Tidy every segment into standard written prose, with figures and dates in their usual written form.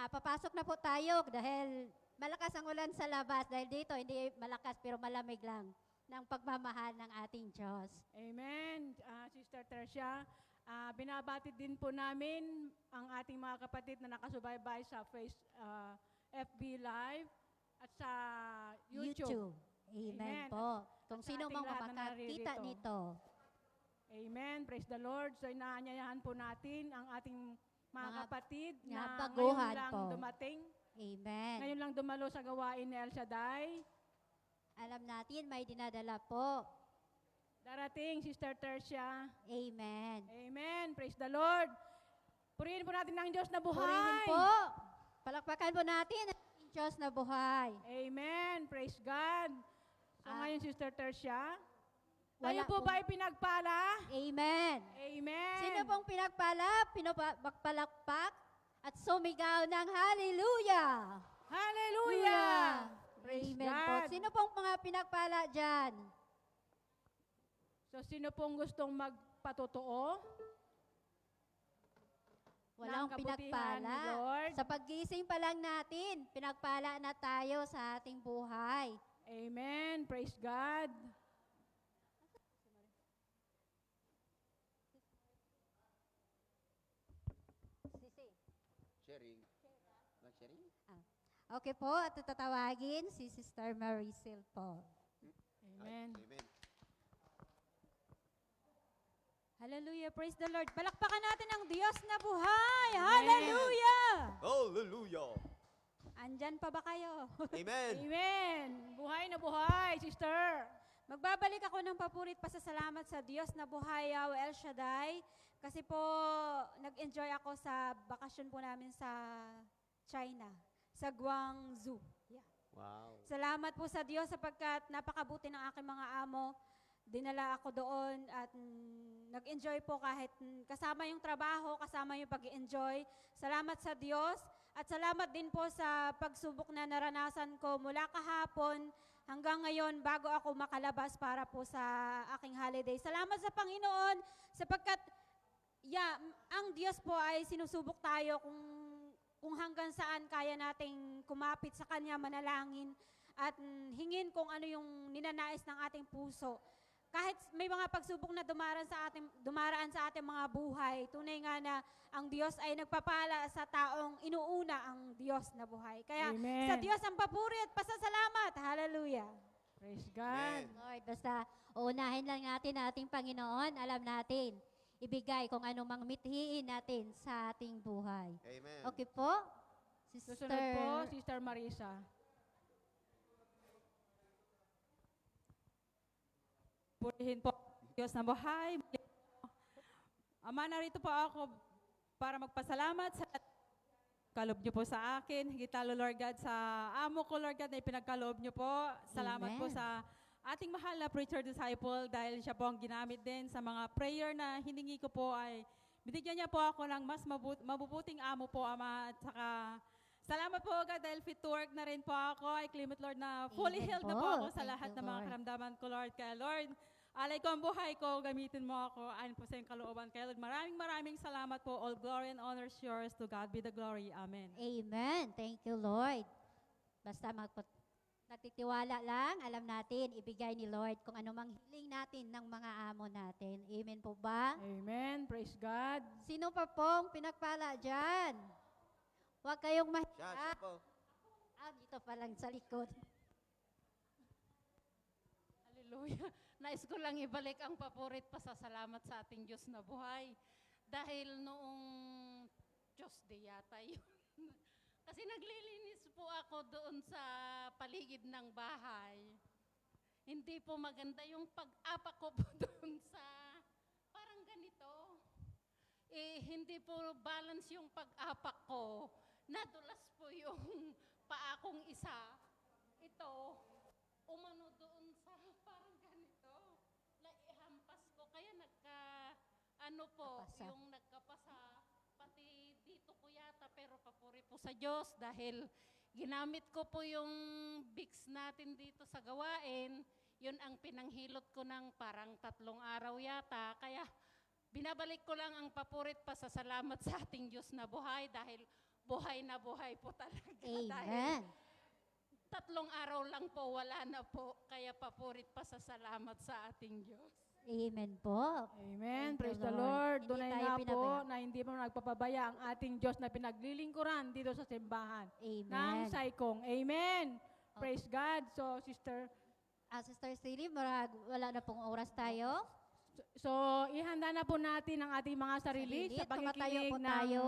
Papasok na po tayo dahil malakas ang ulan sa labas. Dahil dito, hindi malakas pero malamig lang ng pagmamahal ng ating Diyos. Amen. Sister Tercia, binabati din po namin ang ating mga kapatid na nakasubaybay sa FB Live at sa YouTube. Amen Amen. po. At Kung sa sino ating mang lahat na makakita naririto. nito. Amen. Praise the Lord. So inaanyayahan po natin ang ating mga kapatid na baguhan ngayon lang po. dumating. Amen. Ngayon lang dumalo sa gawain ni El Shaddai. Alam natin, may dinadala po. Darating, Sister Tercia. Amen. Amen. Praise the Lord. Purihin po natin ang Diyos na buhay. Purihin po. Palakpakan po natin ang ating Diyos na buhay. Amen. Praise God. So ngayon, Sister Tercia, tayo Wala po pong- ba ay pinagpala? Amen. Amen. Sino pong pinagpala, pinapalakpak, at sumigaw ng hallelujah. Hallelujah. Praise Amen po. God. Sino pong mga pinagpala dyan? So sino pong gustong magpatotoo? Walang Ng kabutihan pinagpala. ni Lord. Sa paggising pa lang natin, pinagpala na tayo sa ating buhay. Amen. Praise God. Sharing. Sharing? Okay po, at tatawagin si Sister Maricel po. Amen. Amen. Hallelujah. Praise the Lord. Palakpakan natin ang Diyos na buhay. Hallelujah. Hallelujah. Andyan pa ba kayo? Amen. Amen. Buhay na buhay, sister. Magbabalik ako ng papurit pasasalamat sa Diyos na buhay, Yahweh El Shaddai. Kasi po, nag-enjoy ako sa bakasyon po namin sa China, sa Guangzhou. Yeah. Wow. Salamat po sa Diyos sapagkat napakabuti ng aking mga amo. Dinala ako doon at nag-enjoy po kahit kasama yung trabaho, kasama yung pag-enjoy. Salamat sa Diyos at salamat din po sa pagsubok na naranasan ko mula kahapon hanggang ngayon bago ako makalabas para po sa aking holiday. Salamat sa Panginoon sapagkat ang Diyos po ay sinusubok tayo kung hanggang saan kaya nating kumapit sa Kanya, manalangin at hingin kung ano yung ninanais ng ating puso. Kahit may mga pagsubok na dumaraan sa ating mga buhay, tunay nga na ang Diyos ay nagpapala sa taong inuuna ang Diyos na buhay. Kaya Amen. sa Diyos ang papuri at pasasalamat. Hallelujah. Praise God. Amen. Lord, basta uunahin lang natin ating Panginoon, alam natin, ibigay kung ano mang mithiin natin sa ating buhay. Amen. Okay po? Susunod po, Sister Marisa. Purihin po Diyos na buhay. Ama, narito po ako para magpasalamat sa kaloob niyo po sa akin. Higit lalo, Lord God, sa amo ko, Lord God, na ipinagkaloob niyo po. Salamat Amen. po sa ating mahal na preacher disciple dahil siya po ang ginamit din sa mga prayer na hiningi ko po ay binigyan niya po ako ng mas mabubuting amo po, Ama. At saka, salamat po, God, dahil fit to work na rin po ako. I claim it, Lord, na fully Amen healed na po. po ako sa Thank lahat you, ng mga Lord. karamdaman ko, Lord. Kaya, Lord, alay ko ang buhay ko, gamitin mo ako, ayon po sa iyong kalooban. Kaya, Lord, maraming salamat po. All glory and honor is yours. To God be the glory. Amen. Amen. Thank you, Lord. Basta nagtitiwala lang, alam natin, ibigay ni Lord kung ano mang hiling natin ng mga amo natin. Amen po ba? Amen. Praise God. Sino pa pong pinagpala dyan? Huwag kayong Siya po. dito pa lang sa likod. Hallelujah. Nais ko lang ibalik ang paporit pasasalamat sa ating Diyos na buhay. Dahil noong Tuesday yata yun. Kasi naglilinis po ako doon sa paligid ng bahay. Hindi po maganda yung pag-apak ko po doon sa parang ganito. Hindi po balance yung pag-apak ko. Nadulas po yung paa kong isa. Ito, umano doon sa parang ganito. Ihampas ko. Kaya Napasa. yung nagkapasa. Pati dito ko yata, pero papuri po sa Diyos dahil ginamit ko po yung Vicks natin dito sa gawain. Yun ang pinanghilot ko ng parang 3 araw yata. Kaya binabalik ko lang ang papurit pasasalamat sa ating Diyos na buhay dahil buhay na buhay po talaga. Dahil Amen. 3 araw lang po, wala na po. Kaya papurit pa sa salamat sa ating Diyos. Amen po. Amen. Thank you, Praise the Lord. Lord. Hindi Tunay tayo nga po pinabaya. na hindi mo nagpapabaya ang ating Diyos na pinaglilingkuran dito sa simbahan ng Amen. Saikong. Amen. Praise God. So, Sister, Sister Silly, wala na pong oras tayo. so ihanda na po natin ang ating mga sarili, Sarili. sa Tumatayo pakikinig po ng tayo.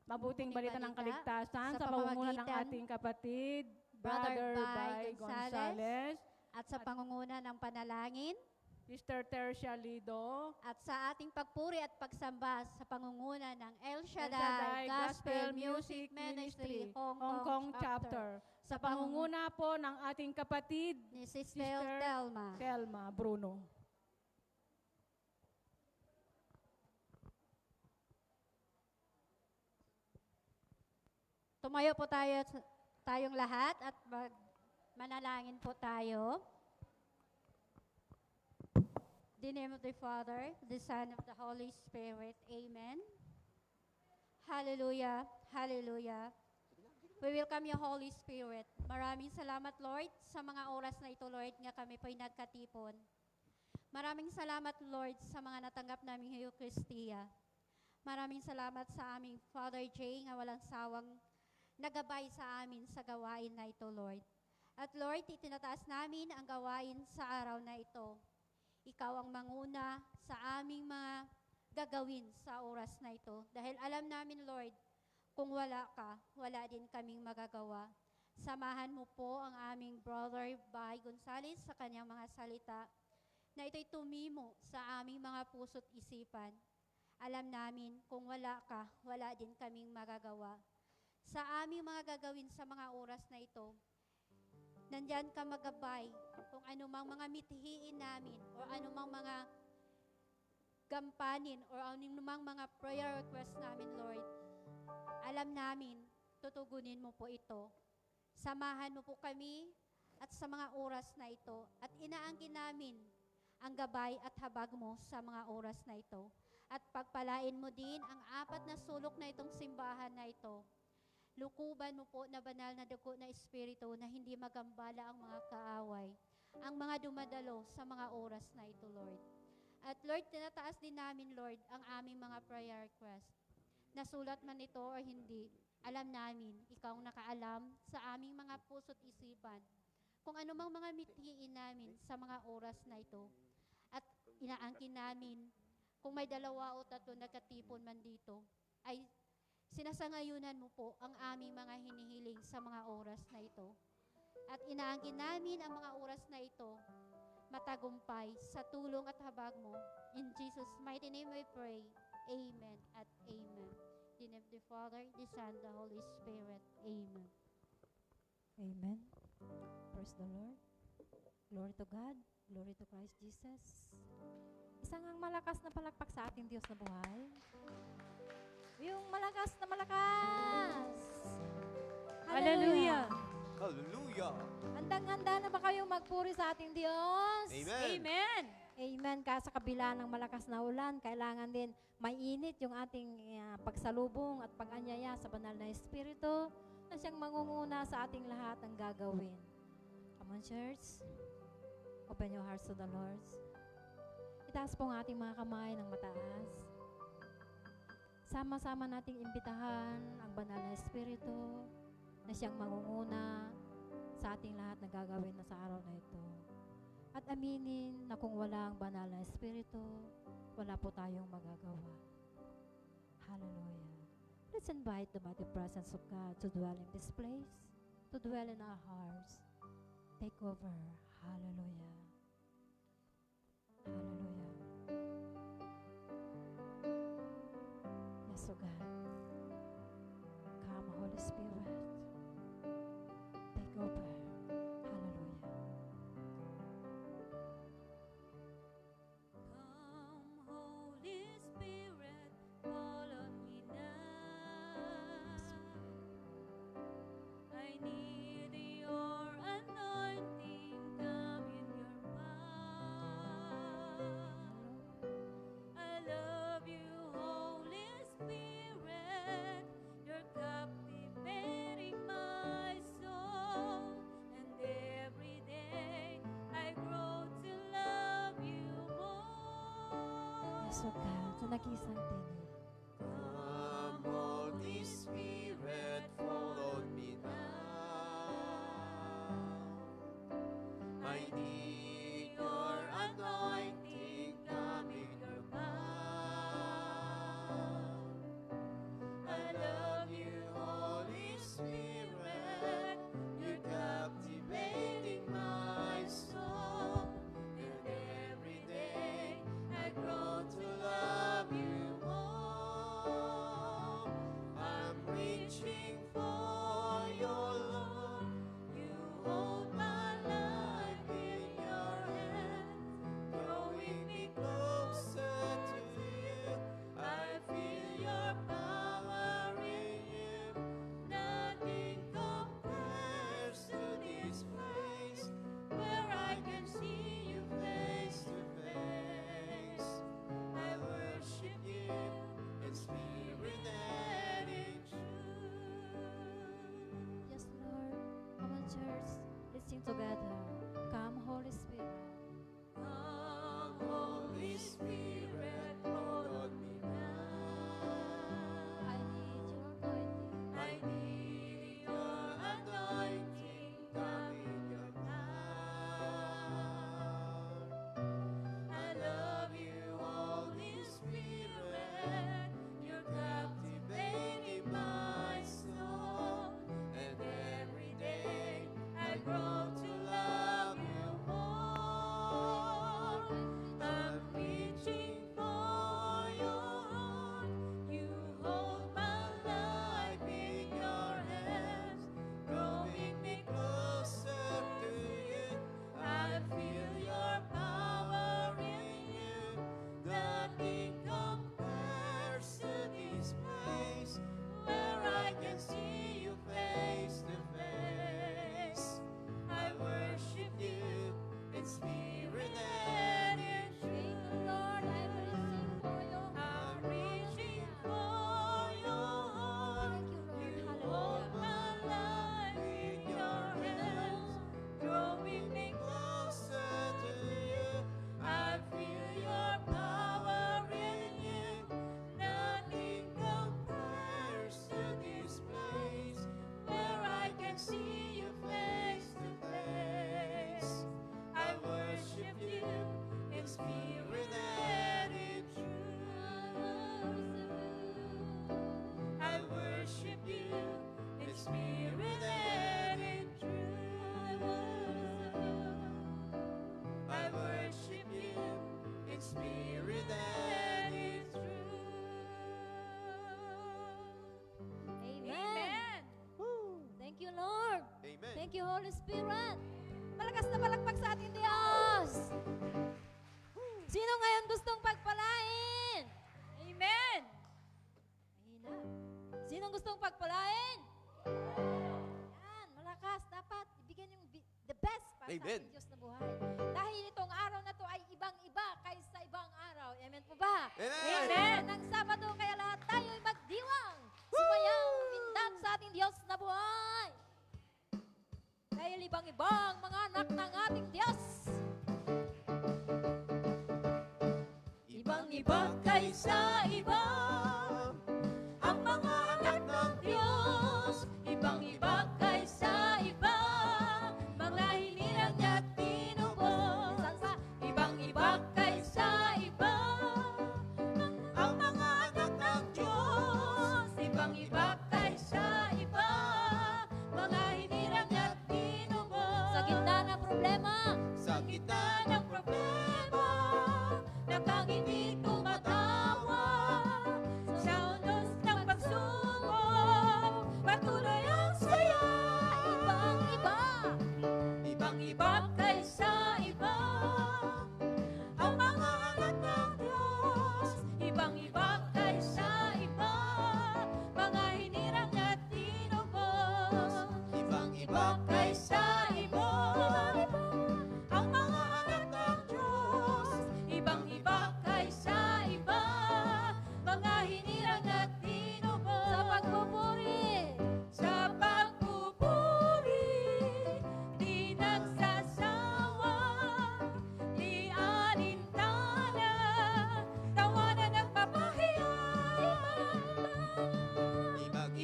mabuting balita ng balita kaligtasan sa sa pamumuno ng pamamagitan ating kapatid, Brother Brother Bai Bai Gonzales, Gonzales, At sa pangunguna ng panalangin, Sister Tercia Lido, at sa ating pagpuri at pagsamba sa pangunguna ng El Shaddai Shaddai Gospel Music Ministry Hong Kong Chapter, sa pangunguna po ng ating kapatid, ni Sister Sister Telma. Telma Bruno. Tumayo po tayong lahat at manalangin po tayo. In the name of the Father, the Son, of the Holy Spirit. Amen. Hallelujah. Hallelujah. We welcome you, Holy Spirit. Maraming salamat, Lord, sa mga oras na ito, Lord, nga kami po'y nagkatipon. Maraming salamat, Lord, sa mga natanggap naming Eucharistia. Maraming salamat sa aming Father Jay nga walang sawang nagabay sa amin sa gawain na ito, Lord. At Lord, itinataas namin ang gawain sa araw na ito. Ikaw ang manguna sa aming mga gagawin sa oras na ito. Dahil alam namin, Lord, kung wala ka, wala din kaming magagawa. Samahan mo po ang aming Brother Bai Gonzales sa kanyang mga salita na ito'y tumimo sa aming mga puso't isipan. Alam namin kung wala ka, wala din kaming magagawa. Sa aming mga gagawin sa mga oras na ito, nandyan ka magabay kung anumang mga mithiin namin o anumang mga gampanin o anumang mga prayer request namin, Lord. Alam namin, tutugunin mo po ito. Samahan mo po kami at sa mga oras na ito at inaangkin namin ang gabay at habag mo sa mga oras na ito. At pagpalain mo din ang 4 na sulok na itong simbahan na ito. Lukuban mo po na banal na dugo na espiritu na hindi magambala ang mga kaaway, ang mga dumadalo sa mga oras na ito, Lord. At Lord, tinataas din namin, Lord, ang aming mga prayer request. Nasulat man ito o hindi, alam namin, ikaw ang nakaalam sa aming mga puso't isipan. Kung anumang mga mithiin namin sa mga oras na ito. At inaangkin namin, kung may 2 o 3 nagkatipon man dito, ay sinasangayunan mo po ang aming mga hinihiling sa mga oras na ito. At inaangkin namin ang mga oras na ito, matagumpay sa tulong at habag mo. In Jesus' mighty name we pray. Amen at amen. In the name of the Father, the Son, the Holy Spirit. Amen. Amen. Praise the Lord. Glory to God. Glory to Christ Jesus. Isang ang malakas na palakpak sa ating Diyos na buhay. Yung malakas na malakas. Hallelujah. Hallelujah. Handang-handa na ba kayong magpuri sa ating Diyos? Amen. Amen. Amen. Sa kabila ng malakas na ulan, kailangan din mainit yung ating pagsalubong at pag-anyaya sa banal na Espiritu na siyang mangunguna sa ating lahat ng gagawin. Come on, church. Open your hearts to the Lord. Itaas po ang ating mga kamay ng mataas. Sama-sama nating imbitahan ang banal na Espiritu na siyang mangunguna sa ating lahat na gagawin na sa araw na ito. At aminin na kung wala ang banal na Espiritu, wala po tayong magagawa. Hallelujah. Let's invite the mighty presence of God to dwell in this place, to dwell in our hearts. Take over. Hallelujah. Hallelujah. Yes, O God. Come, Holy Spirit. Take over. Hallelujah. Come, Holy Spirit, fall on me now. I need your anointing, come in your power. I love you, Holy Spirit. nakisang tinig. Come, Holy Spirit, fall on me now. I need your anointing, come in your power. I love you, Holy Spirit, you're captivating my soul. And every day I grow to love you more. I'm reaching for your love. You hold my life in your hands, drawing me closer to you. I feel your power in you. Nothing compares to this place where I can see you face to face. I worship you in spirit and in truth. Yes, Lord. Come on, church. Let's sing together. Come, Holy Spirit. Come, Holy Spirit, fall on me I now. need your anointing. I need your anointing, come in your power. I love you, Holy Spirit, you're captivating my soul. And every day I grow to love you more. I'm reaching for your heart. You hold my life in your hands, drawing me closer to you. I feel your power in you. Nothing compares to this place where I can see you face to face. I worship you in spirit and in truth. Lord, I will sing for your I'm reaching for your heart. Thank you, You Lord. hold Hallelujah. my life in your hands, drawing me closer to you. I feel your power in you. Nothing compares to this place where I can see you face to face. I worship you in spirit and in truth. I worship you in spirit and in truth. I worship you in spirit and in truth. Amen. Thank you, Lord. Amen. Thank you, Holy Spirit. Malakas na palakpak sa ating Diyos. Sino ngayon gustong pagpalain? Amen. Mahina. Sinong gustong pagpalain? Yan, malakas. Dapat ibigyan yung the best para sa Amen. ating Diyos na buhay. Dahil itong araw na to ay ibang-iba kaysa ibang araw. Amen po ba? Amen. Amen. Ng Sabado, kaya lahat tayo ay magdiwang. Sumayang mindan sa ating Diyos na buhay. Dahil ibang-ibang mga anak ng ating Diyos. Ibang-iba kaysa iba ang mga anak ng Diyos. Ibang-iba kaysa iba mga hinirang niya't tinubos. Minsan pa, Ibang-iba kaysa iba ang mga anak ng Diyos. Ibang-iba kaysa iba mga hinirang niya't tinubos. sa gitna ng problema, Sa gitna ng problema, nakangiti tumatawa.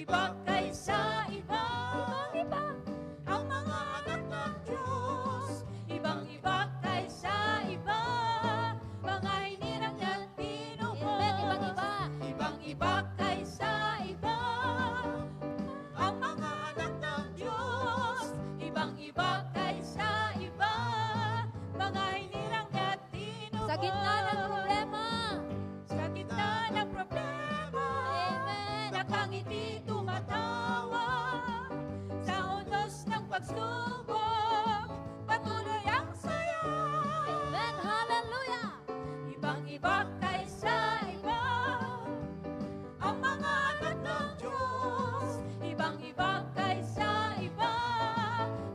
iba kaysa iba. Ibang-iba. Ang mga anak ng Diyos, ibang-iba kaysa iba. Mga hinirang at tinubo, Amen. Ibang-iba. ibang-iba kaysa iba. Ang mga anak ng Diyos, ibang-iba kaysa iba. Mga hinirang at tinubo, Sa gitna ng problema. sa gitna ng problema, Amen. nakangiti tumatawa. Sa unos ng pagsubok, patuloy ang saya. Amen. Hallelujah. Ibang-iba kaysa iba. Ang mga anak ng Diyos, ibang-iba kaysa iba.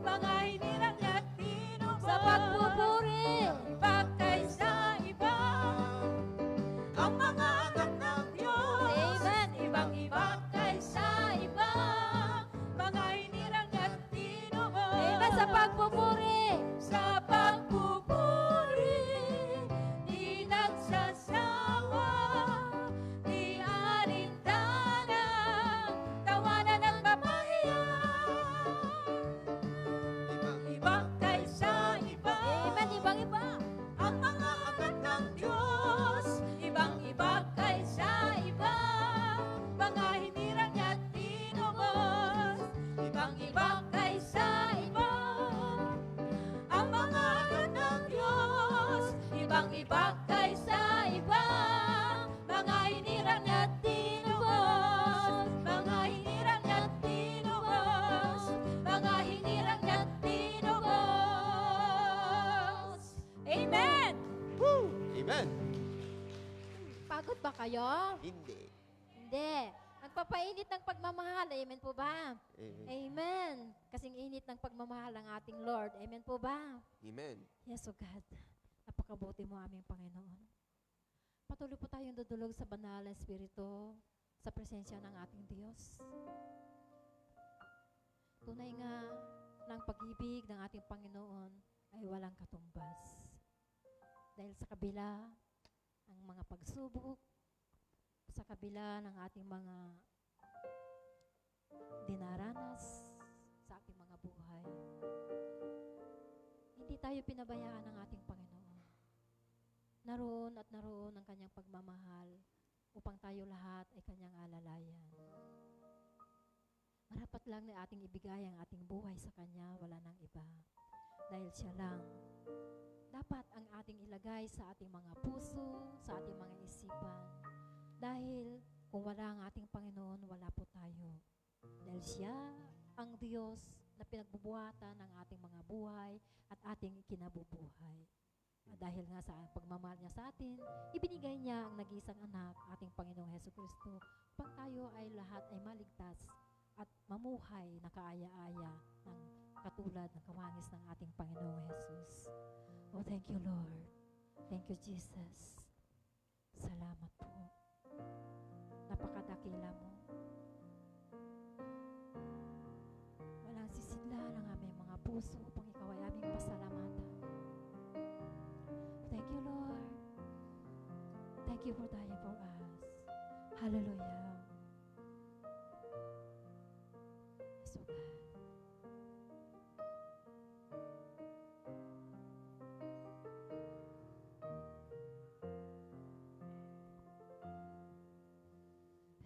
Mga hinirang at tinubo, Sa pagpupuri. iba kaysa iba. Ang mga anak ng Diyos, Amen. ibang-iba kaysa iba. Mga hinirang at tinubo, Amen. Sa pagpupuri. sa pagpupuri, di nagsasawa, di alintana, tawanan at papahiyan. Iba kaysa iba. Amen. Ibang-iba. Ang mga anak ng Diyos, ibang-iba kaysa iba. Mga hinirang at tinubos, ibang-iba kaysa iba. Ang mga anak ng Diyos, ibang-iba kaysa iba. Mga hinirang at tinubos, mga hinirang at tinubos, mga hinirang at tinubos. Amen! Amen. Pagod ba kayo? Hindi. Hindi. Nagpapainit ng pagmamahal. Amen po ba? Amen. Amen. Kasing init ng pagmamahal ng ating Lord. Amen po ba? Amen. Yes, O God. Napakabuti mo aming Panginoon. Patuloy po tayong dudulog sa banal na Espiritu sa presensya ng ating Diyos. Tunay nga ng pag-ibig ng ating Panginoon ay walang katumbas. Dahil sa kabila ng mga pagsubok, sa kabila ng ating mga dinaranas sa ating mga buhay, hindi tayo pinabayaan ng ating Panginoon. Naroon at naroon ang kanyang pagmamahal upang tayo lahat ay kanyang alalayan. Marapat lang na ating ibigay ang ating buhay sa kanya, wala nang iba. Dahil siya lang dapat ang ating ilagay sa ating mga puso, sa ating mga isipan. Dahil kung wala ang ating Panginoon, wala po tayo. Dahil siya ang Diyos na pinagbubuhatan ng ating mga buhay at ating ikinabubuhay. At dahil nga sa pagmamahal niya sa atin, ibinigay niya ang nag-iisang anak, ating Panginoong Hesus Kristo, upang tayo ay lahat ay maligtas at mamuhay na kaaya-aya ng katulad ng kawangis ng ating Panginoong Hesus. Oh, thank you, Lord. Thank you, Jesus. Salamat po. Napakadakila mo. Walang sisidla ng aming mga puso upang ikaw ay aming pasalamatan. Thank you, Lord. Thank you for dying for us. Hallelujah. Yes, oh God.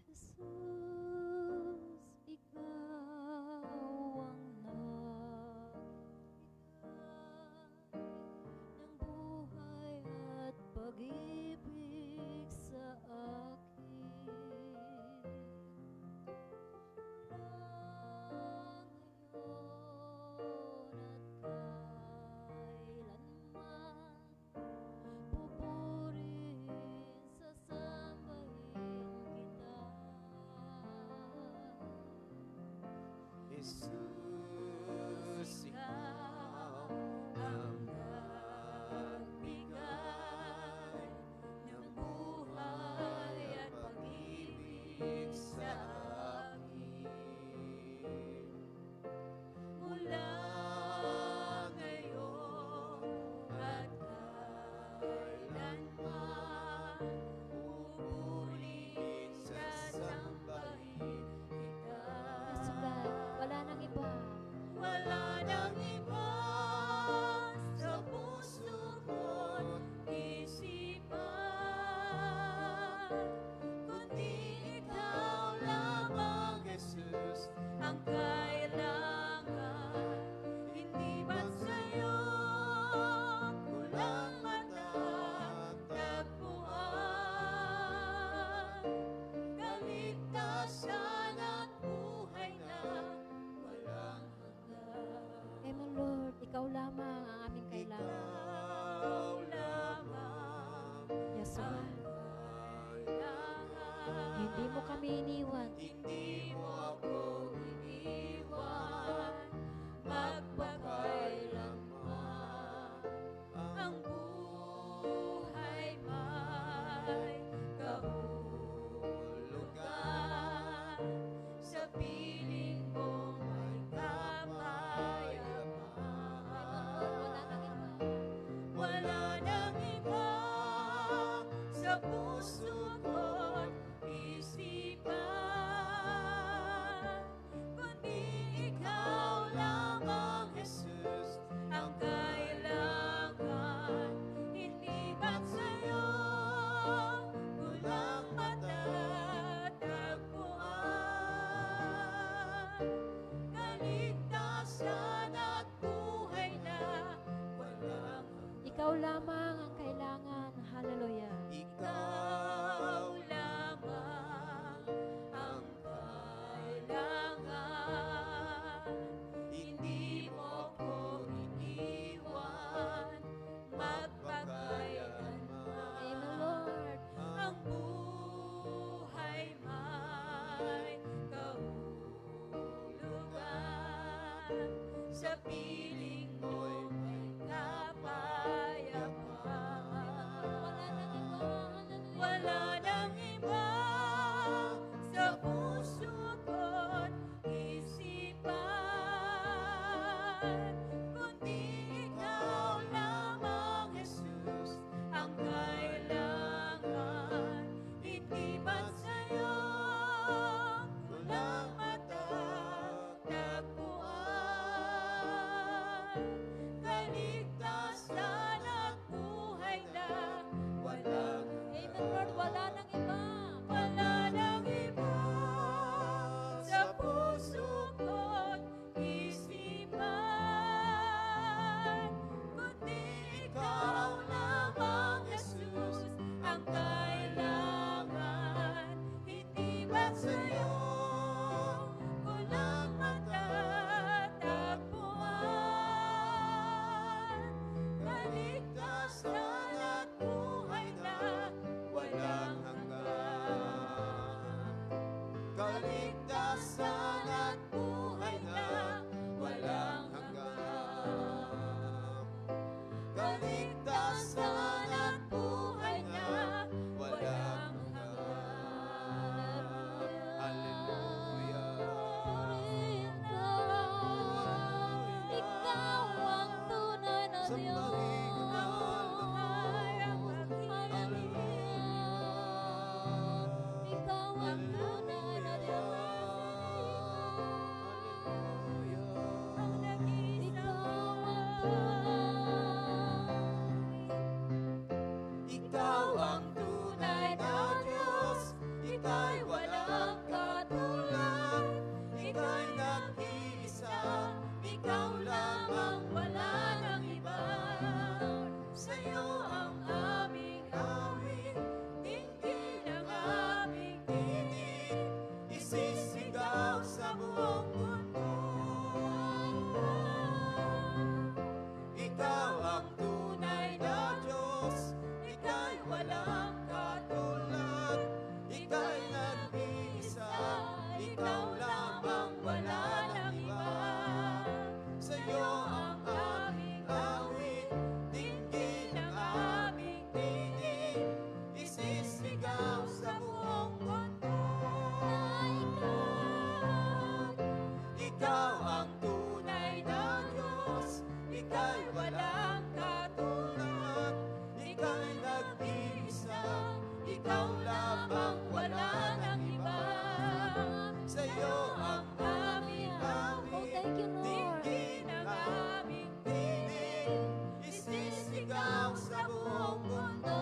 Jesus, ikaw ang nagbigay ng buhay at pag-ibig sa akin. Jesus, ikaw ang nagbigay ng buhay at pag-ibig sa akin. Mula ngayon at kailanman, pupurihin, sasambahin kita. Ikaw ang tunay na Diyos, Ika'y walang katulad, Ika'y nag-iisa, Ikaw lamang, wala nang iba. Sa'yo ang aming Oh, thank you, Lord. dinggin ang aming tinig, isisigaw sa buong mundo.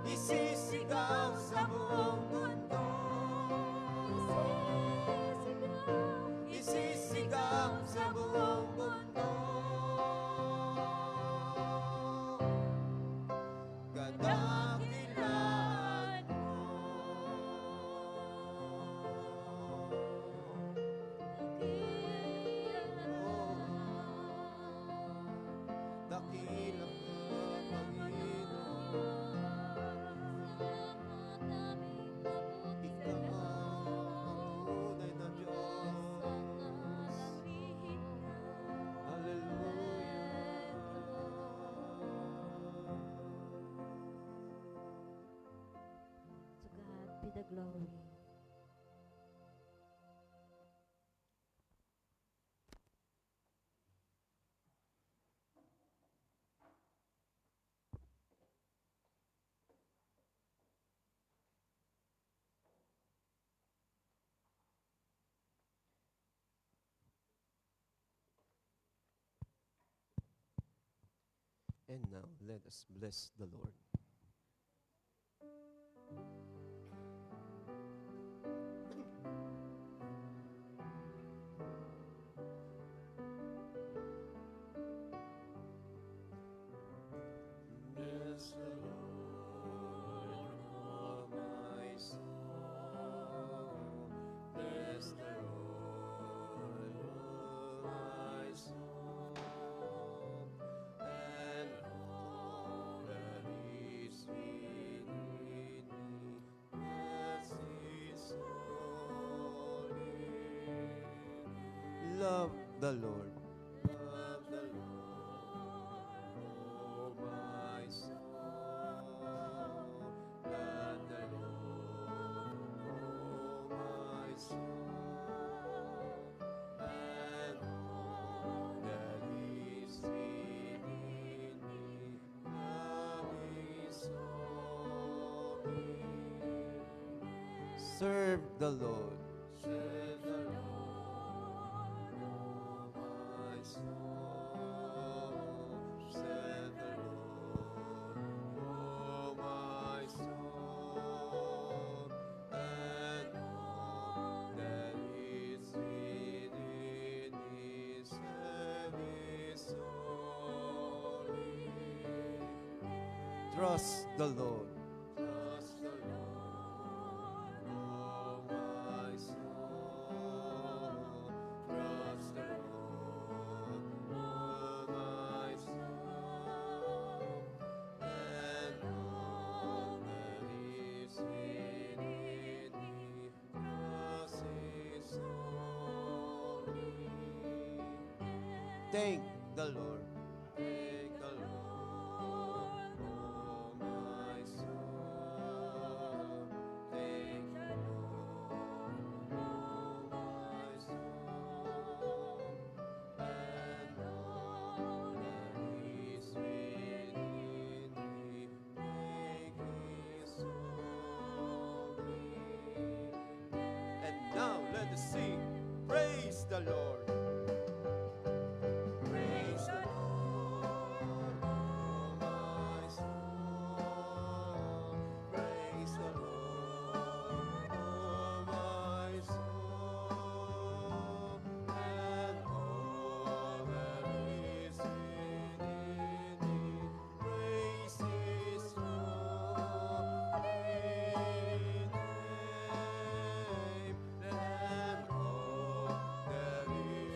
Isisigaw sa buong mundo. Isisigaw sa buong mundo. Kadakilaan dakilang Panginoon. Ikaw ang tunay na Diyos. To God be the glory. And now let us bless the Lord. Bless the Lord, oh my soul. Bless the Lord, oh my soul. And all that is within me, bless His holy name. Love the Lord. Love the Lord, oh my soul. Love the Lord, oh my soul. And all that is within me, love His holy name. Serve the Lord. Serve the Lord, oh my soul. Serve the Lord, oh my soul. And all that is within me, serve His holy name. Trust the Lord. Trust the Lord, oh my soul. Trust the Lord, oh my soul. And all that is within me, trust His holy name. Thank the Lord. Thank the Lord, oh my soul. Thank the Lord, oh my soul. And all that is within me, thank His holy name. And now let us sing, praise the Lord. Praise the Lord, oh my soul. Praise the Lord, oh my soul. And all that is within me, praise His holy name. And all that is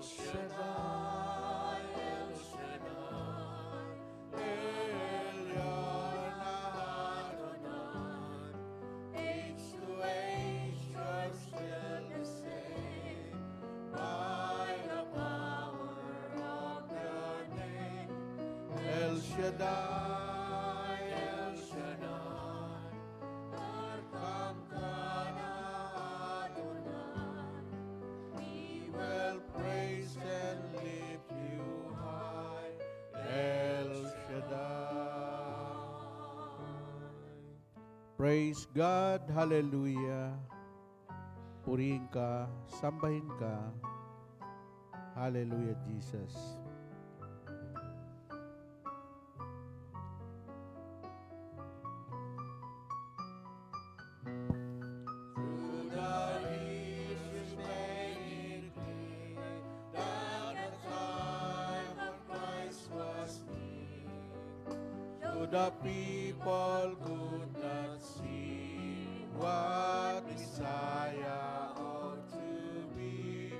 Shaddai, El Shaddai, Elyon Adonai. Age to age, you're still the same. By the power of your name, El Shaddai, El Shaddai, Arkamkana Adonai. We will praise and lift you high, El Shaddai. Praise God, hallelujah. Purihin ka, sambahin ka. Hallelujah, Jesus. Through the ages made it clear that the time of Christ was near. So the people could not see what Messiah ought to be.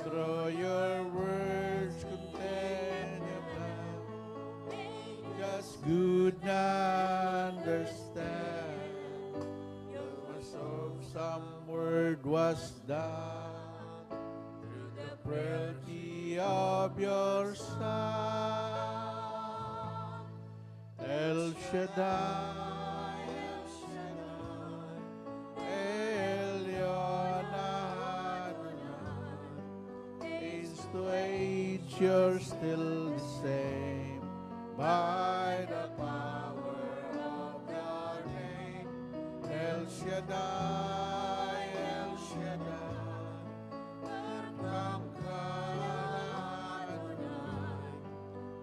Through your words contain your blood, just good to understand. So some word was done through the frailty of your Son. El Shaddai, El Shaddai, Elyon Adonai. Age to age, you're still the same. By the power of your name, El Shaddai, El Shaddai, Arkamkana Adonai.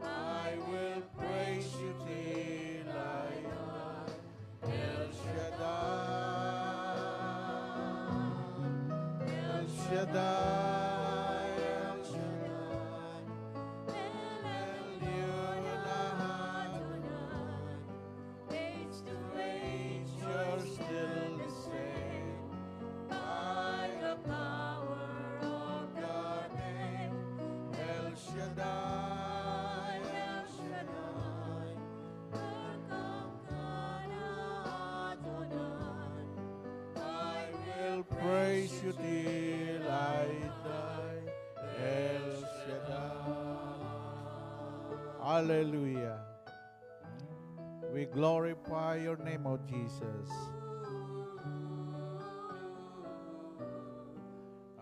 I will praise you till I die, El Shaddai, El Shaddai, El Shaddai, Elyon Adonai. Age to age, you're still the same. By the power of your name, El Shaddai, El Shaddai, Arkamkana Adonai. I will praise you till I die, El Shaddai. Hallelujah. We glorify your name, O Jesus.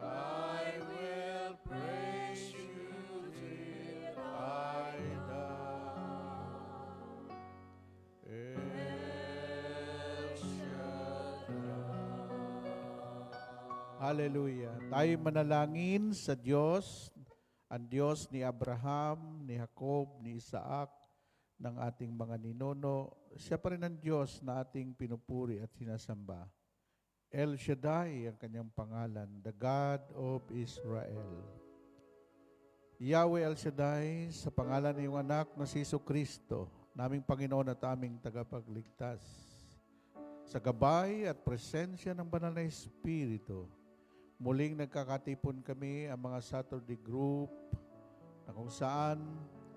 I will praise you till I die. El Shaddai. Hallelujah. Tayo manalangin sa Diyos, ang Diyos ni Abraham, ni Jacob, ni Isaac, ng ating mga ninuno. Siya pa rin ang Diyos na ating pinupuri at sinasamba. El Shaddai ang kanyang pangalan, the God of Israel. Yahweh El Shaddai, sa pangalan ng iyong anak na si Jesucristo, naming Panginoon at aming tagapagligtas, sa gabay at presensya ng banal na Espiritu, muling nagkakatipon kami ang mga Saturday group na kung saan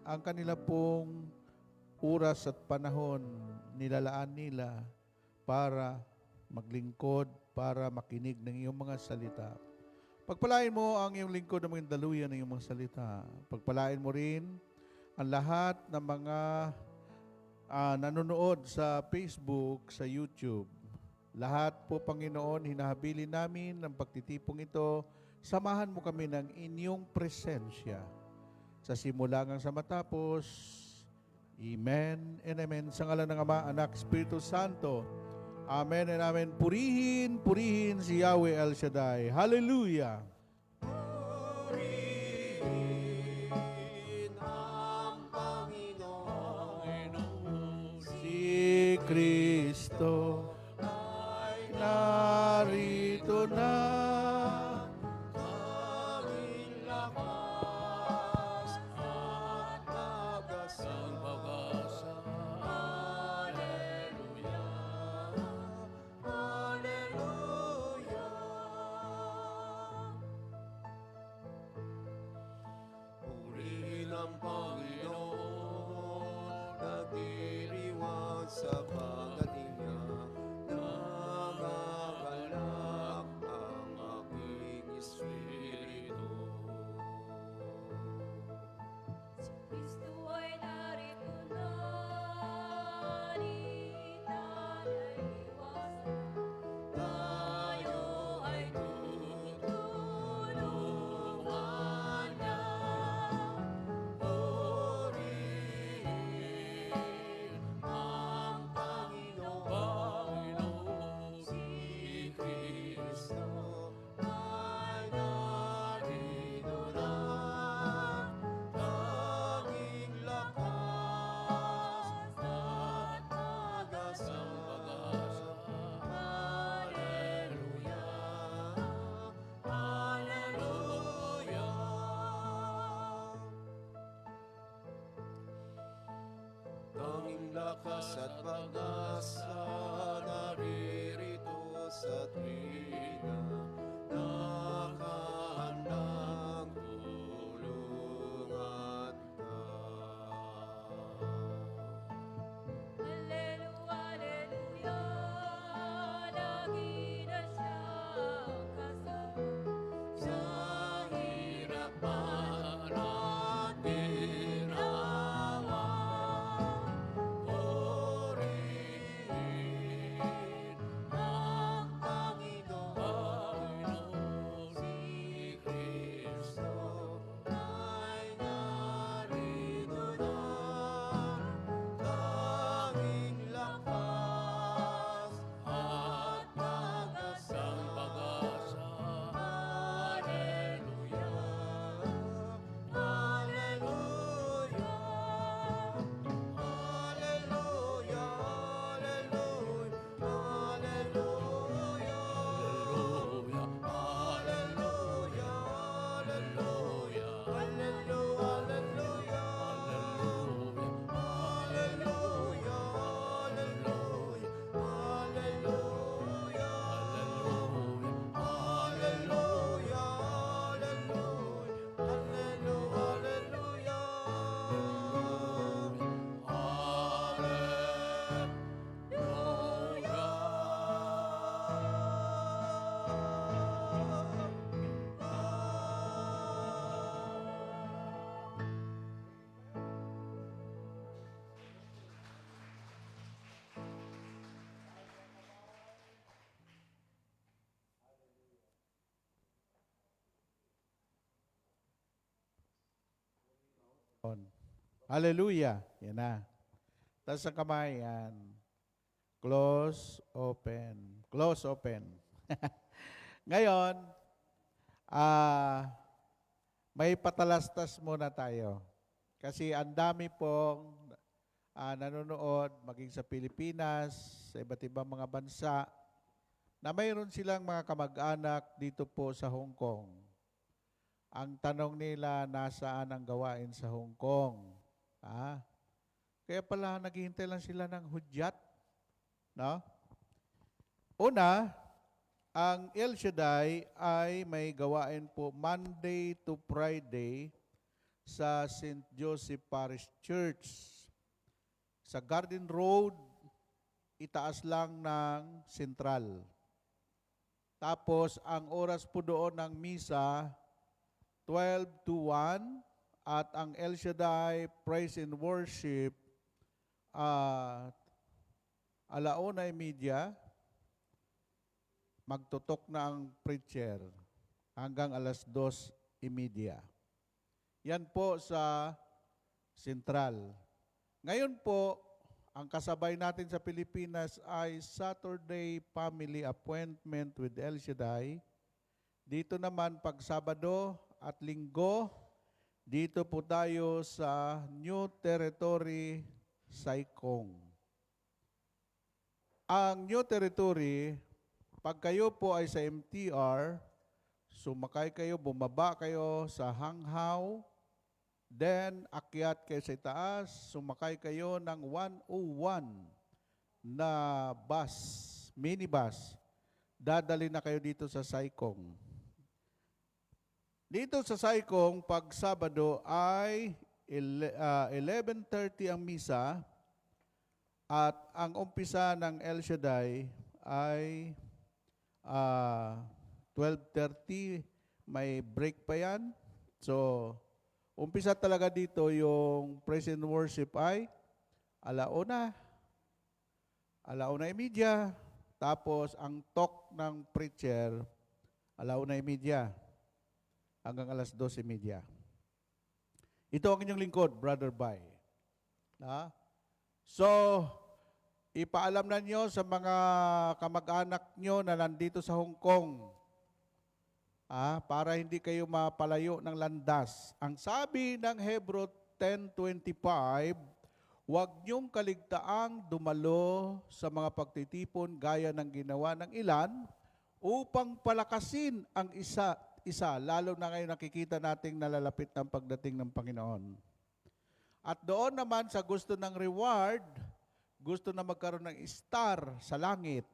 ang kanila pong oras at panahon nilalaan nila para maglingkod, para makinig ng iyong mga salita. Pagpalain mo ang iyong lingkod na mga daluyan ng iyong mga salita. Pagpalain mo rin ang lahat ng mga nanonood sa Facebook, sa YouTube. Lahat po, Panginoon, hinahabilin namin ng pagtitipong ito. Samahan mo kami ng inyong presensya sa simula hanggang sa matapos. Amen and amen. Sa ngalan ng Ama, Anak, Espiritu Santo. Amen and amen. Purihin, purihin si Yahweh El Shaddai. Hallelujah. Purihin ang Panginoon. Si Kristo ay narito na. Aming lakas at nagasang pag-asa. Hallelujah. Hallelujah. ang Panginoon, nagdiriwang sa pagdating niya. Nangangalak ang aking espiritu. Kristo ay narito na, di tayo'y iwasan. Tayo ay tutulungan niya. Purihin ang Panginoon, si Kristo ay narito na. Tanging lakas at pag-asa. Hallelujah, Hallelujah. Tanging lakas at pag-asa naririto sa tuwina, nakahandang tulungan ka. Hallelujah, lagi na siyang kasama. Sa hirap man at ginawa, purihin ang Panginoon, si Kristo ay narito na. Tanging lakas at pag-asa. Hallelujah, Hallelujah, Hallelujah, Hallelujah. Yan na. Taas ang kamay. Yan. Close, open. Close, open. Ngayon, may patalastas muna tayo. Kasi ang dami pong nanonood, maging sa Pilipinas, sa iba't ibang mga bansa, na mayroon silang mga kamag-anak dito po sa Hong Kong. Ang tanong nila, nasaan ang gawain sa Hong Kong? Kaya pala naghihintay lang sila ng hudyat. No? Una, ang El Shaddai ay may gawain po Monday to Friday sa St. Joseph Parish Church. Sa Garden Road, itaas lang ng Central. Tapos, ang oras po doon ng misa, 12 to 1, at ang El Shaddai Praise and Worship, 1:30, magtutok na ang preacher hanggang 2:30. Yan po sa Central. Ngayon po, ang kasabay natin sa Pilipinas ay Saturday Family Appointment with El Shaddai. Dito naman pag Sabado at Linggo, dito po tayo sa New Territory, Saikong. Ang New Territory, pag kayo po ay sa MTR, sumakay kayo, bumaba kayo sa Hanghaw, then akyat kayo sa itaas, sumakay kayo ng 101 na bus, minibus. Dadali na kayo dito sa Saikong. Dito sa Saikong, pag Sabado ay 11:30 ang misa at ang umpisa ng El Shaddai ay 12:30. May break pa yan. So, umpisa talaga dito yung praise and worship ay 1:00. 1:30. Tapos, ang talk ng preacher, 1:30 hanggang 12:30. Ito ang inyong lingkod, Brother Bay. So, ipaalam na nyo sa mga kamag-anak nyo na nandito sa Hong Kong, para hindi kayo mapalayo ng landas. Ang sabi ng Hebrew 10:25, huwag niyong kaligtaang dumalo sa mga pagtitipon gaya ng ginawa ng ilan upang palakasin ang isa, lalo na ngayon nakikita nating nalalapit ng pagdating ng Panginoon. At doon naman sa gusto ng reward, gusto na magkaroon ng star sa langit.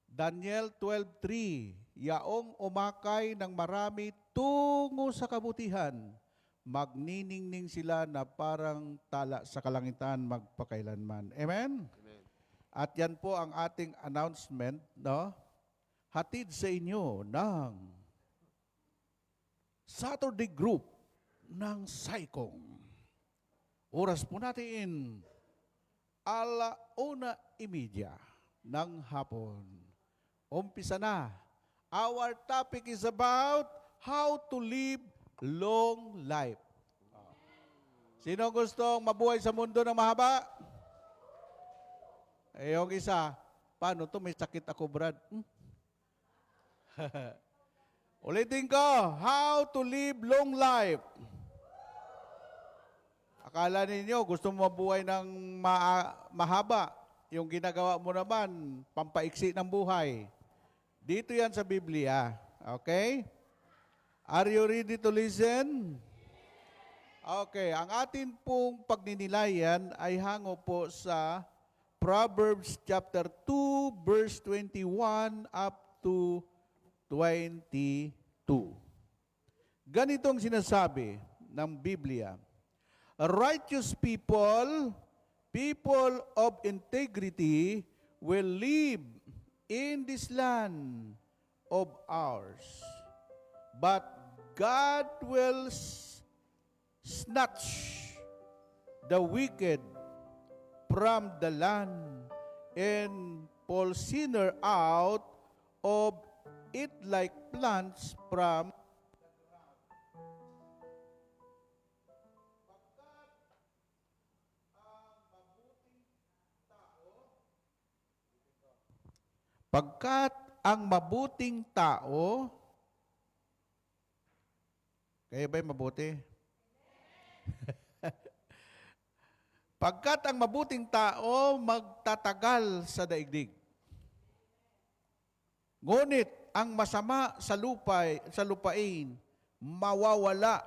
Daniel 12:3, yaong umakay ng marami tungo sa kabutihan, magniningning sila na parang tala sa kalangitan magpakailanman. Amen? Amen. At yan po ang ating announcement, no? Hatid sa inyo ng Saturday group ng Saicom. Oras po natin 1:30 ng hapon. Umpisa na. Our topic is about how to live long life. Sino gustong mabuhay sa mundo ng mahaba? Yung isa, paano to? May sakit ako, Brad. Ulitin ko, how to live long life. Akala ninyo, gusto mo mabuhay ng mahaba. Yung ginagawa mo naman, pampaiksi ng buhay. Dito yan sa Biblia. Okay? Are you ready to listen? Okay, ang atin pong pagninilayan ay hango po sa Proverbs chapter 2, verse 21 up to 22. Ganitong sinasabi ng Biblia, righteous people, people of integrity, will live in this land of ours. But God will snatch the wicked from the land and pull sinner out of it like plants from pagkat ang mabuting tao, kayo ba'y mabuti? Pagkat ang mabuting tao magtatagal sa daigdig. Ngunit ang masama sa lupain mawawala.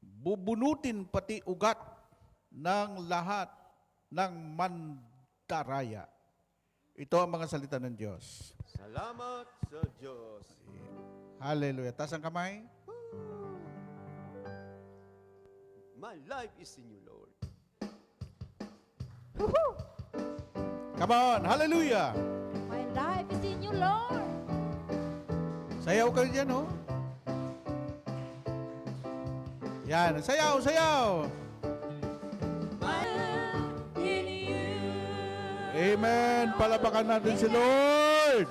Bubunutin pati ugat ng lahat ng mandaraya. Ito ang mga salita ng Diyos. Salamat sa Diyos. Hallelujah. Taas ang kamay. My life is in you, Lord. Come on. Hallelujah. My life is in you, Lord. Sayaw kayo dyan, oh. Yan. Sayaw, sayaw. My life in you. Amen. Palapakan natin si Lord.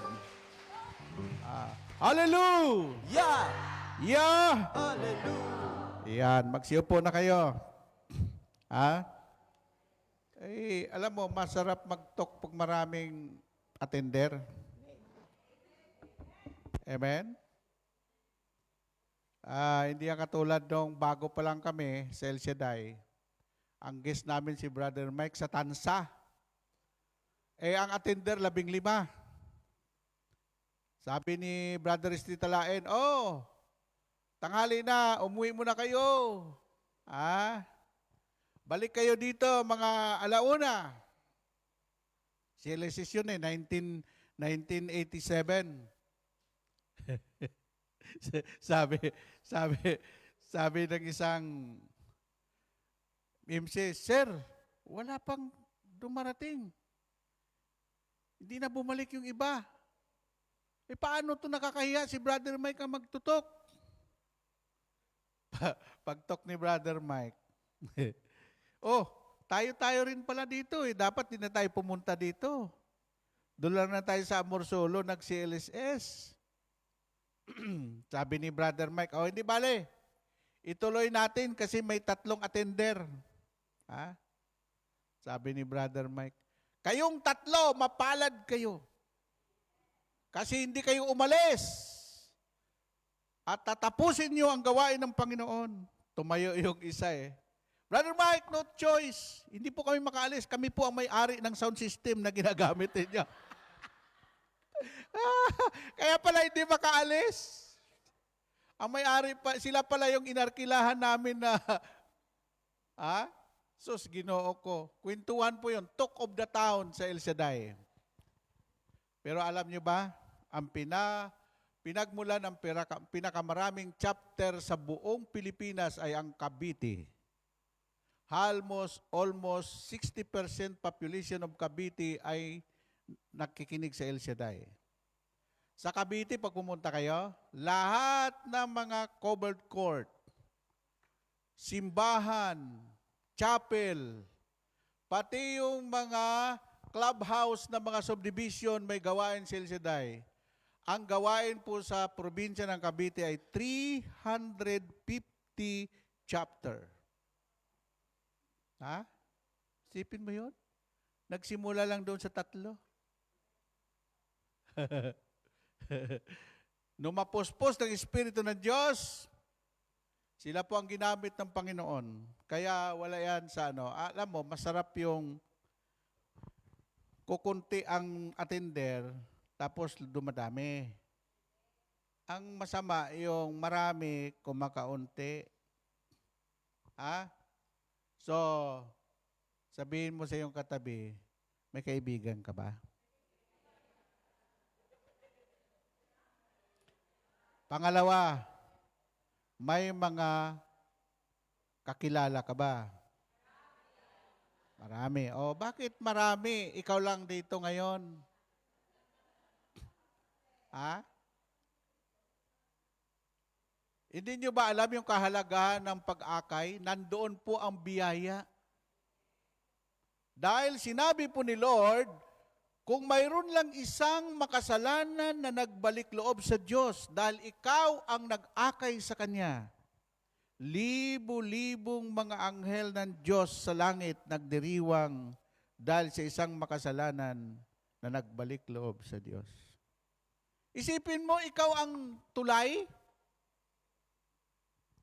Hallelujah. Yeah. Hallelujah. Yan. Magsiupo na kayo. Ha? Eh, alam mo, masarap mag-talk pag maraming attender. Amen? Hindi yan katulad nung bago pa lang kami sa El Shaddai. Ang guest namin si Brother Mike sa Tansa. Eh, ang attender, 15. Sabi ni Brother Istitalain, oh, tanghali na, umuwi muna kayo. Balik kayo dito, mga 1:00. CLSS yun 1987. Sabi ng isang MC, Sir, wala pang dumarating. Hindi na bumalik yung iba. Eh paano to nakakahiya si Brother Mike ang magtutok? Pagtok ni Brother Mike. Oh, tayo-tayo rin pala dito eh. Dapat din na tayo pumunta dito. Doon lang na tayo sa Amorsolo, nag-CLSS. Sabi ni Brother Mike, oh hindi bale. Ituloy natin kasi may 3 attender. Ha? Sabi ni Brother Mike, kayong 3, mapalad kayo. Kasi hindi kayo umalis. At tatapusin niyo ang gawain ng Panginoon. Tumayo yung isa eh. Brother Mike, no choice. Hindi po kami makaalis. Kami po ang may-ari ng sound system na ginagamit ninyo. Kaya pala hindi makaalis. Ang may-ari pa, sila pala yung inarkilahan namin na, sus, Ginoo ko. Kwentuhan po yun, talk of the town sa El Shaddai. Pero alam nyo ba, ang pinagmulan ng pinakamaraming chapter sa buong Pilipinas ay ang Cavite. Almost 60% population of Cavite ay nakikinig sa El Shaddai. Sa Cavite, pag pumunta kayo, lahat ng mga covered court, simbahan, chapel, pati yung mga clubhouse na mga subdivision may gawain sa El Shaddai. Ang gawain po sa probinsya ng Cavite ay 350 chapter. Ha? Sipin mo yun? Nagsimula lang doon sa 3. Nung mapuspos ng Espiritu ng Diyos, sila po ang ginamit ng Panginoon. Kaya wala yan sa alam mo, masarap yung kukunti ang attender, tapos dumadami. Ang masama, yung marami, kumakaunti. Ha? So, sabihin mo sa iyong katabi, may kaibigan ka ba? Pangalawa, may mga kakilala ka ba? Marami. O, bakit marami? Ikaw lang dito ngayon. Ha? Hindi nyo ba alam yung kahalagahan ng pag-akay? Nandoon po ang biyaya. Dahil sinabi po ni Lord, kung mayroon lang isang makasalanan na nagbalik loob sa Diyos dahil ikaw ang nag-akay sa Kanya, libo-libong mga anghel ng Diyos sa langit nagdiriwang dahil sa isang makasalanan na nagbalik loob sa Diyos. Isipin mo, ikaw ang tulay,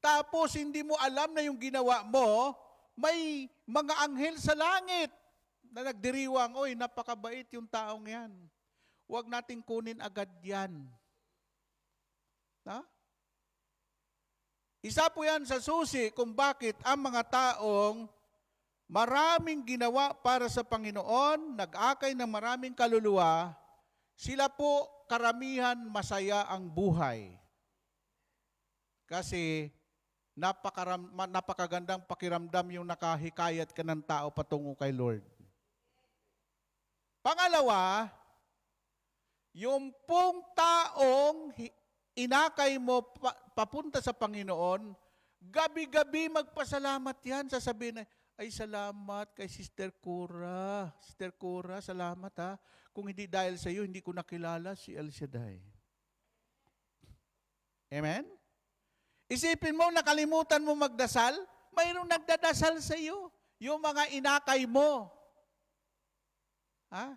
tapos hindi mo alam na yung ginawa mo, may mga anghel sa langit na nagdiriwang, oy, napakabait yung taong yan. Huwag nating kunin agad yan. Ha? Isa po yan sa susi kung bakit ang mga taong maraming ginawa para sa Panginoon, nag-akay ng maraming kaluluwa, sila po karamihan masaya ang buhay. Kasi napakagandang pakiramdam yung nakahikayat ka ng tao patungo kay Lord. Pangalawa, yung pong taong inakay mo papunta sa Panginoon, gabi-gabi magpasalamat yan. Sasabihin na, ay salamat kay Sister Cora. Sister Cora, salamat ha. Kung hindi dahil sa iyo, hindi ko nakilala si El Shaddai. Amen? Isipin mo, nakalimutan mo magdasal, mayroong nagdadasal sa iyo. Yung mga inakay mo. Ha?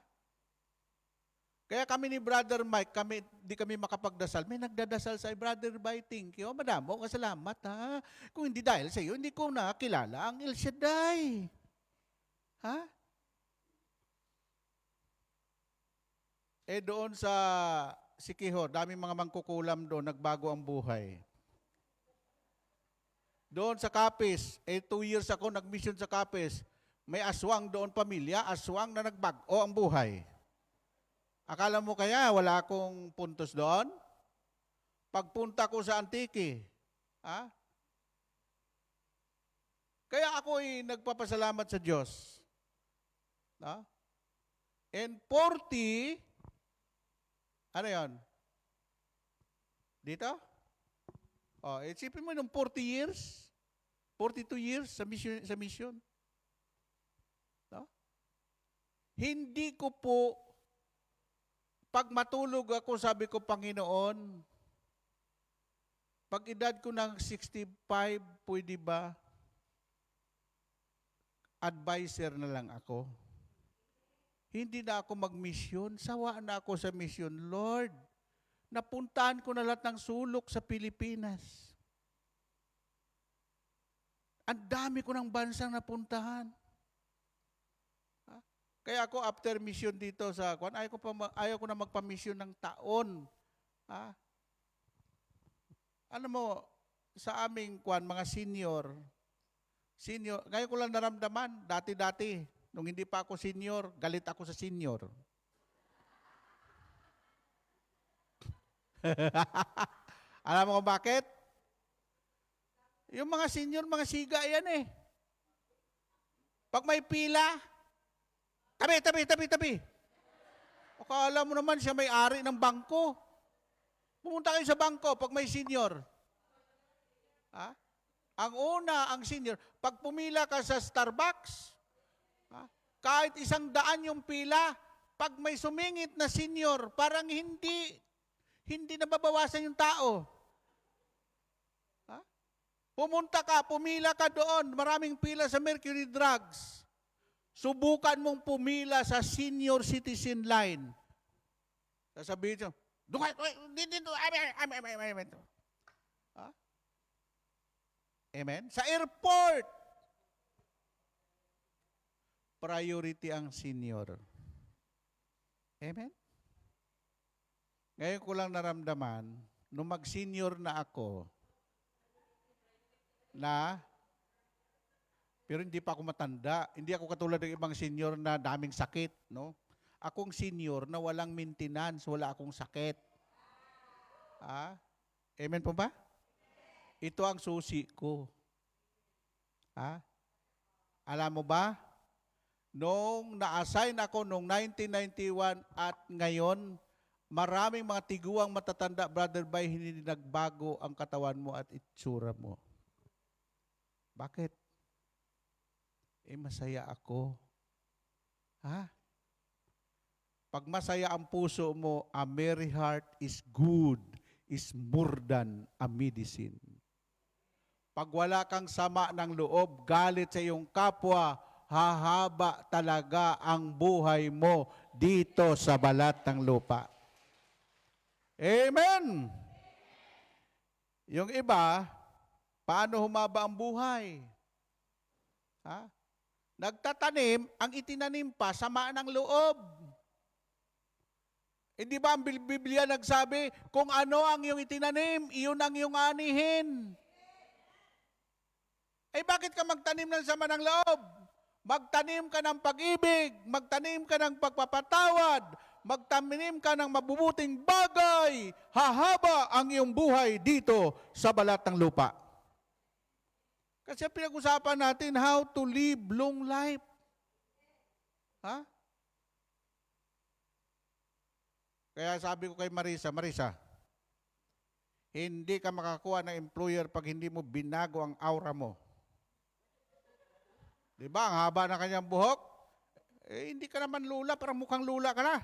Kaya kami ni Brother Mike, di kami makapagdasal. May nagdadasal sa Brother Mike, thank you. Madamo, kasalamat ha. Kung hindi dahil sa iyo, hindi ko nakilala ang El Shaddai. Ha? Doon sa Siquijor, daming mga mangkukulam doon, nagbago ang buhay. Doon sa Capiz, 2 years ako nag-mission sa Capiz, may aswang doon pamilya, aswang na nagbago ang buhay. Akala mo kaya wala akong puntos doon? Pagpunta ko sa Antique, Kaya ako'y nagpapasalamat sa Diyos. No? And 40, ano yan? Dito? Isipin mo nung 40 years, 42 years sa mission. No? Hindi ko po, pag matulog ako, sabi ko, Panginoon, pag edad ko ng 65, pwede ba advisor na lang ako? Hindi na ako mag-mission. Sawa na ako sa mission. Lord, napuntahan ko na lahat ng sulok sa Pilipinas. Ang dami ko ng bansang napuntahan. Kaya ako after mission dito sa Kwan, ayaw ko na magpa-mission ng taon. Ano mo, sa aming Kwan, mga senior, ngayon ko lang naramdaman, dati-dati, nung hindi pa ako senior, galit ako sa senior. Alam mo kung bakit? Yung mga senior, mga siga yan eh. Pag may pila, tabi. Akala mo naman siya may-ari ng bangko. Pumunta kayo sa bangko pag may senior. Ang una, ang senior, pag pumila ka sa Starbucks, kahit 100 yung pila, pag may sumingit na senior, parang hindi nababawasan yung tao. Pumila ka doon, maraming pila sa Mercury Drugs. Subukan mong pumila sa senior citizen line. Sasabihin siya, Amen? Sa airport, priority ang senior. Amen? Ngayon ko lang naramdaman, nung mag-senior na ako, pero hindi pa ako matanda. Hindi ako katulad ng ibang senior na daming sakit, no? Akong senior na walang maintenance, wala akong sakit. Amen po ba? Ito ang susi ko. Alam mo ba? Nung na-assign ako noong 1991 at ngayon, maraming mga tiguang matatanda, Brother Bay, hindi nagbago ang katawan mo at itsura mo. Bakit? Masaya ako. Pag masaya ang puso mo, a merry heart is good, is more than a medicine. Pag wala kang sama ng loob, galit sa iyong kapwa, hahaba talaga ang buhay mo dito sa balat ng lupa. Amen! Yung iba, paano humaba ang buhay? Nagtatanim, ang itinanim pa, sama ng loob. Hindi ba ang Biblia nagsabi, kung ano ang iyong itinanim, iyon ang iyong anihin? Bakit ka magtanim ng sama ng loob? Magtanim ka ng pag-ibig, magtanim ka ng pagpapatawad, magtanim ka ng mabubuting bagay, hahaba ang iyong buhay dito sa balat ng lupa. Kasi pinag-usapan natin how to live long life. Kaya sabi ko kay Marisa, hindi ka makakuha ng employer pag hindi mo binago ang aura mo. Diba? Ang haba ng kanyang buhok. Hindi ka naman lula, parang mukhang lula ka na.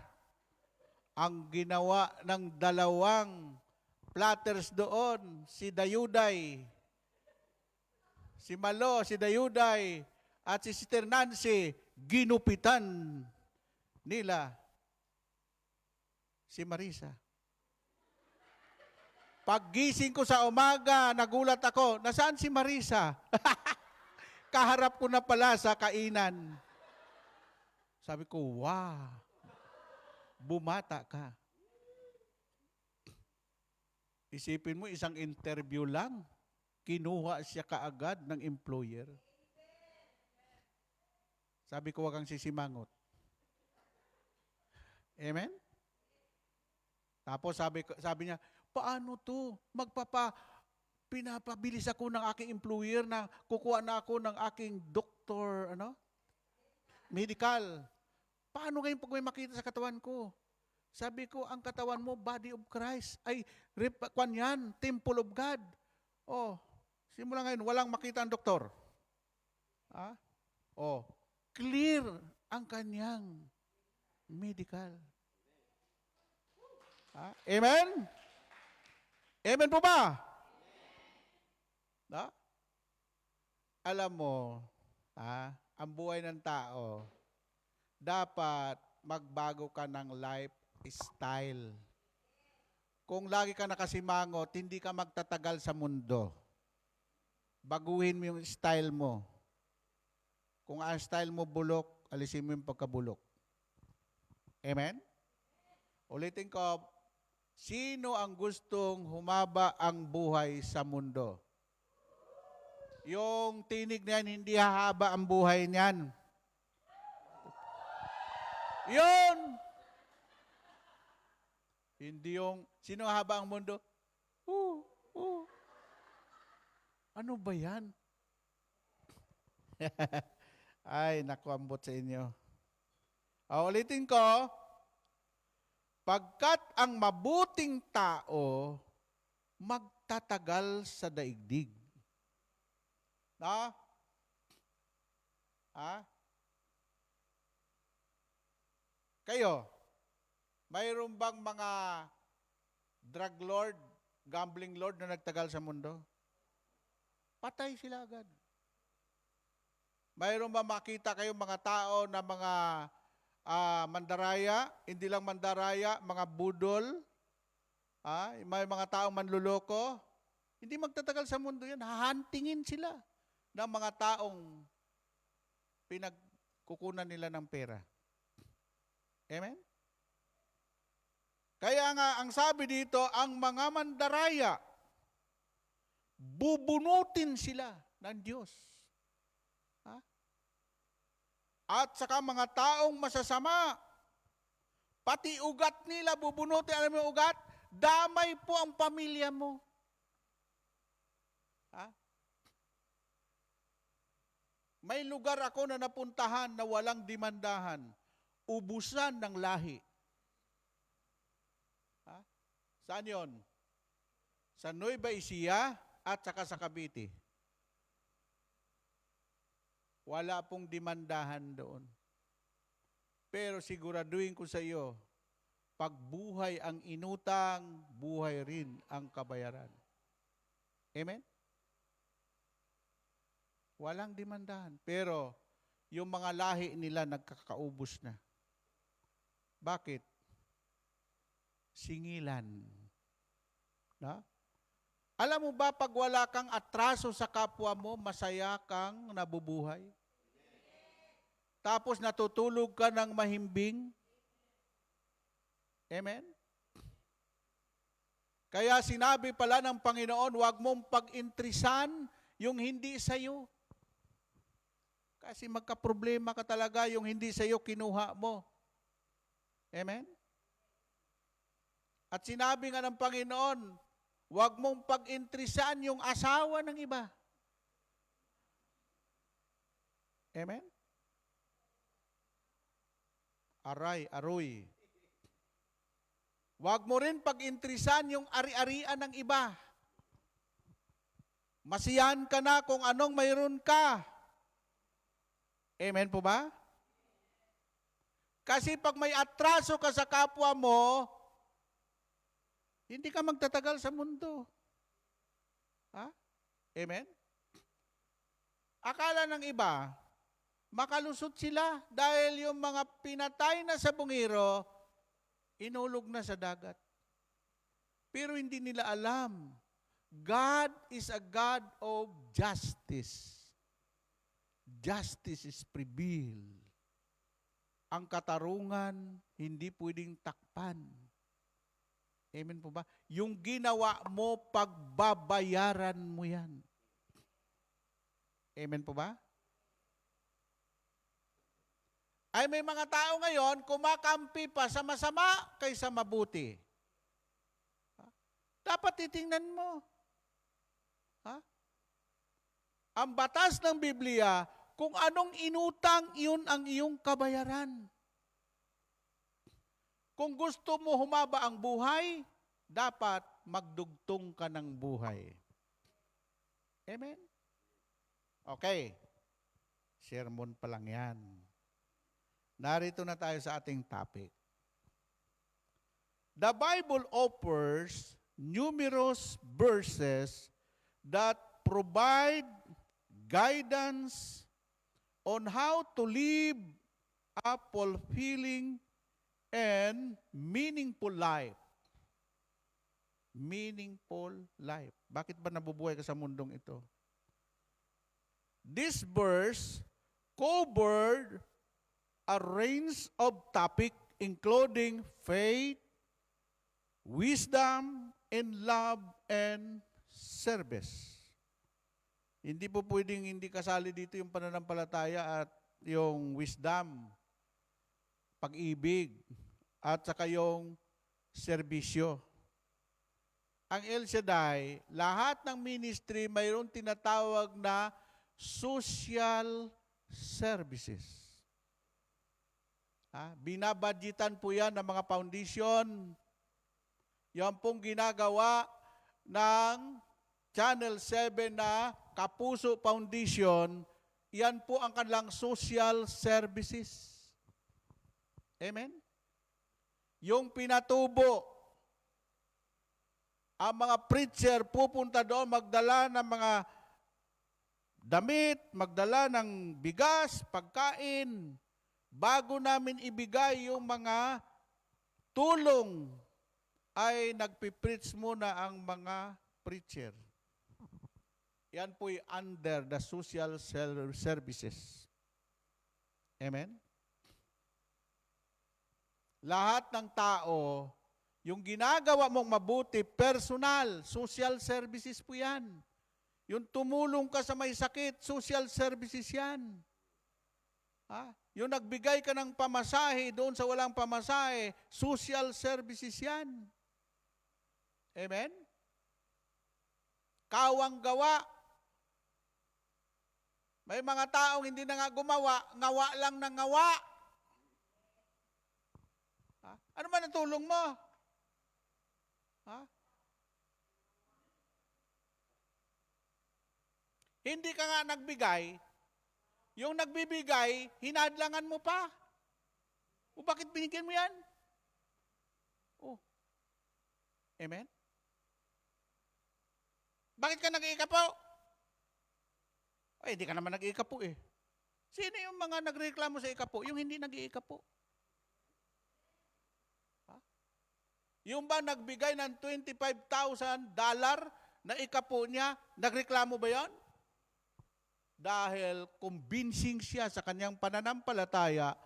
Ang ginawa ng 2 platters doon, si Dayuday, si Malo, si Dayuday, at si Sister Nancy, ginupitan nila si Marisa. Paggising ko sa umaga, nagulat ako, nasaan si Marisa? Kaharap ko na pala sa kainan. Sabi ko, wow, bumata ka. Isipin mo, isang interview lang, kinuha siya kaagad ng employer. Sabi ko, wag kang sisimangot. Amen? Tapos sabi niya, paano to? pinapabilis ako ng aking employer na kukuha na ako ng aking doktor, medical. Paano ngayon pag may makita sa katawan ko? Sabi ko, ang katawan mo, body of Christ. Ay, kwan yan, temple of God. Oh, simula ngayon, walang makita ang doktor. Oh, clear ang kanyang medical. Amen? Amen po ba? Alam mo, ang buhay ng tao, dapat magbago ka ng lifestyle. Kung lagi ka nakasimangot, hindi ka magtatagal sa mundo. Baguhin mo yung style mo. Kung ang style mo bulok, alisin mo yung pagkabulok. Amen? Ulitin ko, sino ang gustong humaba ang buhay sa mundo? Yung tinig na yan, hindi hahaba ang buhay niyan. Yun! Hindi yung, sino haba ang mundo? Ano ba yan? Ay, nakuambot sa inyo. Ulitin ko, pagkat ang mabuting tao magtatagal sa daigdig. Kayo, mayroon bang mga drug lord, gambling lord na nagtagal sa mundo? Patay sila agad. Mayroon ba makita kayong mga tao na mga mandaraya, hindi lang mandaraya, mga budol, may mga taong manluloko, hindi magtatagal sa mundo yan, hahantingin sila ng mga taong pinagkukunan nila ng pera. Amen? Kaya nga, ang sabi dito, ang mga mandaraya, bubunutin sila ng Diyos. At saka mga taong masasama, pati ugat nila bubunutin. Alam mo yung ugat? Damay po ang pamilya mo. May lugar ako na napuntahan na walang demandahan. Ubusan ng lahi. Saan yon? Sa Nueva Ecija at saka sa Cavite. Wala pong demandahan doon. Pero siguraduhin ko sa iyo, pag buhay ang inutang, buhay rin ang kabayaran. Amen? Walang demandahan. Pero yung mga lahi nila nagkakaubos na. Bakit? Singilan. Alam mo ba, pag wala kang atraso sa kapwa mo, masaya kang nabubuhay? Tapos natutulog ka ng mahimbing? Amen? Kaya sinabi pala ng Panginoon, huwag mong pag-intrisan yung hindi sa'yo. Kasi magka-problema ka talaga yung hindi sa'yo kinuha mo. Amen? At sinabi nga ng Panginoon, huwag mong pag-intrisan yung asawa ng iba. Amen? Aroy. Huwag mo rin pag-intrisan yung ari-arian ng iba. Masiyahan ka na kung anong mayroon ka. Amen po ba? Kasi pag may atraso ka sa kapwa mo, hindi ka magtatagal sa mundo. Amen? Akala ng iba, makalusot sila dahil yung mga pinatay na sa bungiro, inulog na sa dagat. Pero hindi nila alam, God is a God of justice. Justice is prevail. Ang katarungan, hindi pwedeng takpan. Amen po ba? Yung ginawa mo, pagbabayaran mo yan. Amen po ba? Ay may mga tao ngayon, kumakampi pa sa masama kaysa mabuti. Dapat titingnan mo. Ang batas ng Biblia, kung anong inutang, iyon ang iyong kabayaran. Kung gusto mo humaba ang buhay, dapat magdugtong ka ng buhay. Amen? Okay. Sermon pa lang yan. Narito na tayo sa ating topic. The Bible offers numerous verses that provide guidance on how to live a fulfilling and meaningful life. Meaningful life. Bakit ba nabubuhay ka sa mundong ito? This verse covered a range of topic including faith, wisdom, and love, and service. Hindi po pwedeng hindi kasali dito yung pananampalataya at yung wisdom, pag-ibig, at saka yung serbisyo. Ang El Shaddai, lahat ng ministry mayroon tinatawag na social services. Binabudgetan po yan ng mga foundation. Yan pong ginagawa ng Channel 7 na Kapuso Foundation, yan po ang kanilang social services. Amen? Yung pinatubo, ang mga preacher pupunta doon, magdala ng mga damit, magdala ng bigas, pagkain, bago namin ibigay yung mga tulong, ay nagpipreach muna ang mga preacher. Yan po'y under the social services. Amen? Lahat ng tao, yung ginagawa mong mabuti, personal, social services po yan. Yung tumulong ka sa may sakit, social services yan. Yung nagbigay ka ng pamasahe doon sa walang pamasahe, social services yan. Amen? Kawang gawa. May mga taong hindi na nga gumawa, ngawa lang ng ngawa. Ano man ang tulong mo? Hindi ka nga nagbigay, yung nagbibigay, hinadlangan mo pa. O bakit binigyan mo yan? Oh. Amen? Bakit ka nag-iikapo? Ay, hindi ka naman nag-iikapo eh. Sino yung mga nagreklamo sa ikapo? Yung hindi nag-iikapo. Yung ba nagbigay ng $25,000 na ikapo niya, nagreklamo ba yon? Dahil convincing siya sa kanyang pananampalataya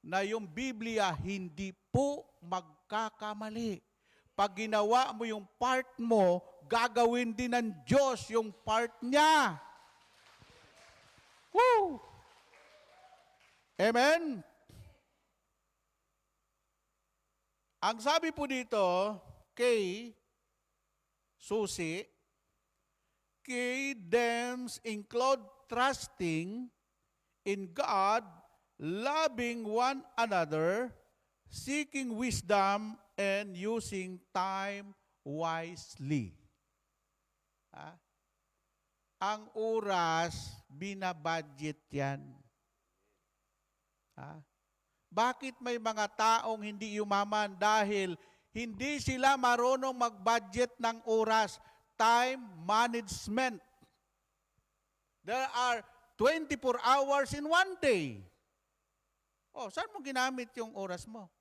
na yung Biblia hindi po magkakamali. Pag ginawa mo yung part mo, gagawin din ng Diyos yung part niya. Woo! Amen? Ang sabi po dito kay Susi, key themes include trusting in God, loving one another, seeking wisdom, and using time wisely. Ang oras, binabudget yan. Bakit may mga taong hindi yumaman? Dahil hindi sila marunong mag-budget ng oras. Time management. There are 24 hours in one day. Saan mo ginamit yung oras mo?